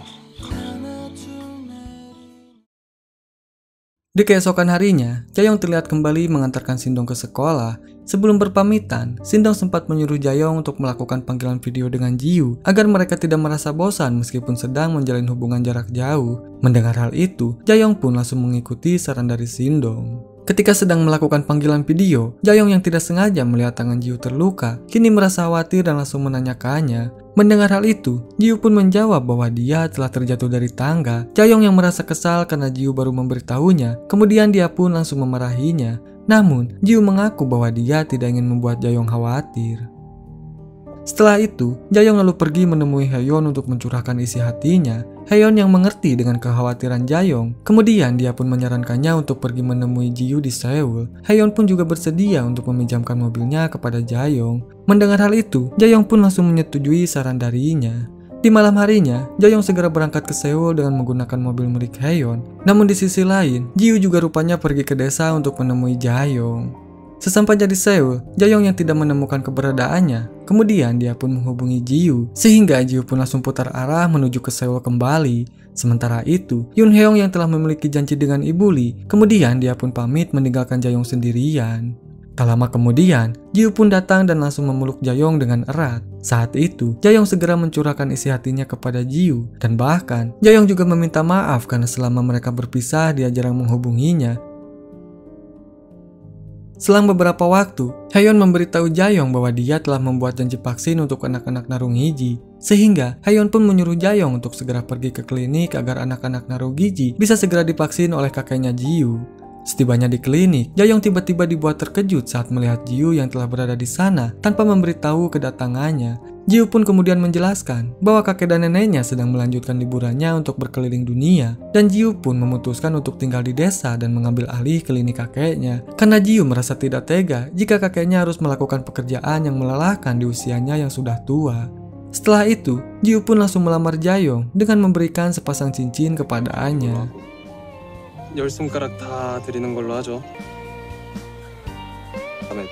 Di keesokan harinya, Jaehyung terlihat kembali mengantarkan Sindong ke sekolah. Sebelum berpamitan, Sindong sempat menyuruh Jaehyung untuk melakukan panggilan video dengan Ji-Woo agar mereka tidak merasa bosan meskipun sedang menjalin hubungan jarak jauh. Mendengar hal itu, Jaehyung pun langsung mengikuti saran dari Sindong. Ketika sedang melakukan panggilan video, Jaehyung yang tidak sengaja melihat tangan Ji-Woo terluka, kini merasa khawatir dan langsung menanyakannya. Mendengar hal itu, Ji-Woo pun menjawab bahwa dia telah terjatuh dari tangga. Jaehyung yang merasa kesal karena Ji-Woo baru memberitahunya, kemudian dia pun langsung memarahinya. Namun, Ji-Woo mengaku bahwa dia tidak ingin membuat Jaehyung khawatir. Setelah itu, Jaehyung lalu pergi menemui Haeyeon untuk mencurahkan isi hatinya. Haeyeon yang mengerti dengan kekhawatiran Jaehyung, kemudian dia pun menyarankannya untuk pergi menemui Ji-Woo di Seoul. Haeyeon pun juga bersedia untuk meminjamkan mobilnya kepada Jaehyung. Mendengar hal itu, Jaehyung pun langsung menyetujui saran darinya. Di malam harinya, Jaehyung segera berangkat ke Seoul dengan menggunakan mobil milik Haeyeon. Namun di sisi lain, Ji-Woo juga rupanya pergi ke desa untuk menemui Jaehyung. Sesampainya di Seoul, Jaehyung yang tidak menemukan keberadaannya. Kemudian dia pun menghubungi Ji-Woo, sehingga Ji-Woo pun langsung putar arah menuju ke Seoul kembali. Sementara itu, Yoon Heong yang telah memiliki janji dengan Ibu Lee, kemudian dia pun pamit meninggalkan Jaehyung sendirian. Tak lama kemudian, Ji-Woo pun datang dan langsung memeluk Jaehyung dengan erat. Saat itu, Jaehyung segera mencurahkan isi hatinya kepada Ji-Woo, dan bahkan Jaehyung juga meminta maaf karena selama mereka berpisah dia jarang menghubunginya. Selang beberapa waktu, Haeyeon memberitahu Jaehyung bahwa dia telah membuat janji vaksin untuk anak-anak Narungiji. Sehingga, Haeyeon pun menyuruh Jaehyung untuk segera pergi ke klinik agar anak-anak Narungiji bisa segera divaksin oleh kakeknya Ji-Woo. Setibanya di klinik, Jaehyung tiba-tiba dibuat terkejut saat melihat Ji-Woo yang telah berada di sana tanpa memberitahu kedatangannya. Ji-Woo pun kemudian menjelaskan bahwa kakek dan neneknya sedang melanjutkan liburannya untuk berkeliling dunia, dan Ji-Woo pun memutuskan untuk tinggal di desa dan mengambil alih klinik kakeknya karena Ji-Woo merasa tidak tega jika kakeknya harus melakukan pekerjaan yang melelahkan di usianya yang sudah tua. Setelah itu, Ji-Woo pun langsung melamar Jaehyung dengan memberikan sepasang cincin kepadanya. 10손가락 다 드리는 걸로 하죠. 다음에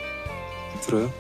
들어요?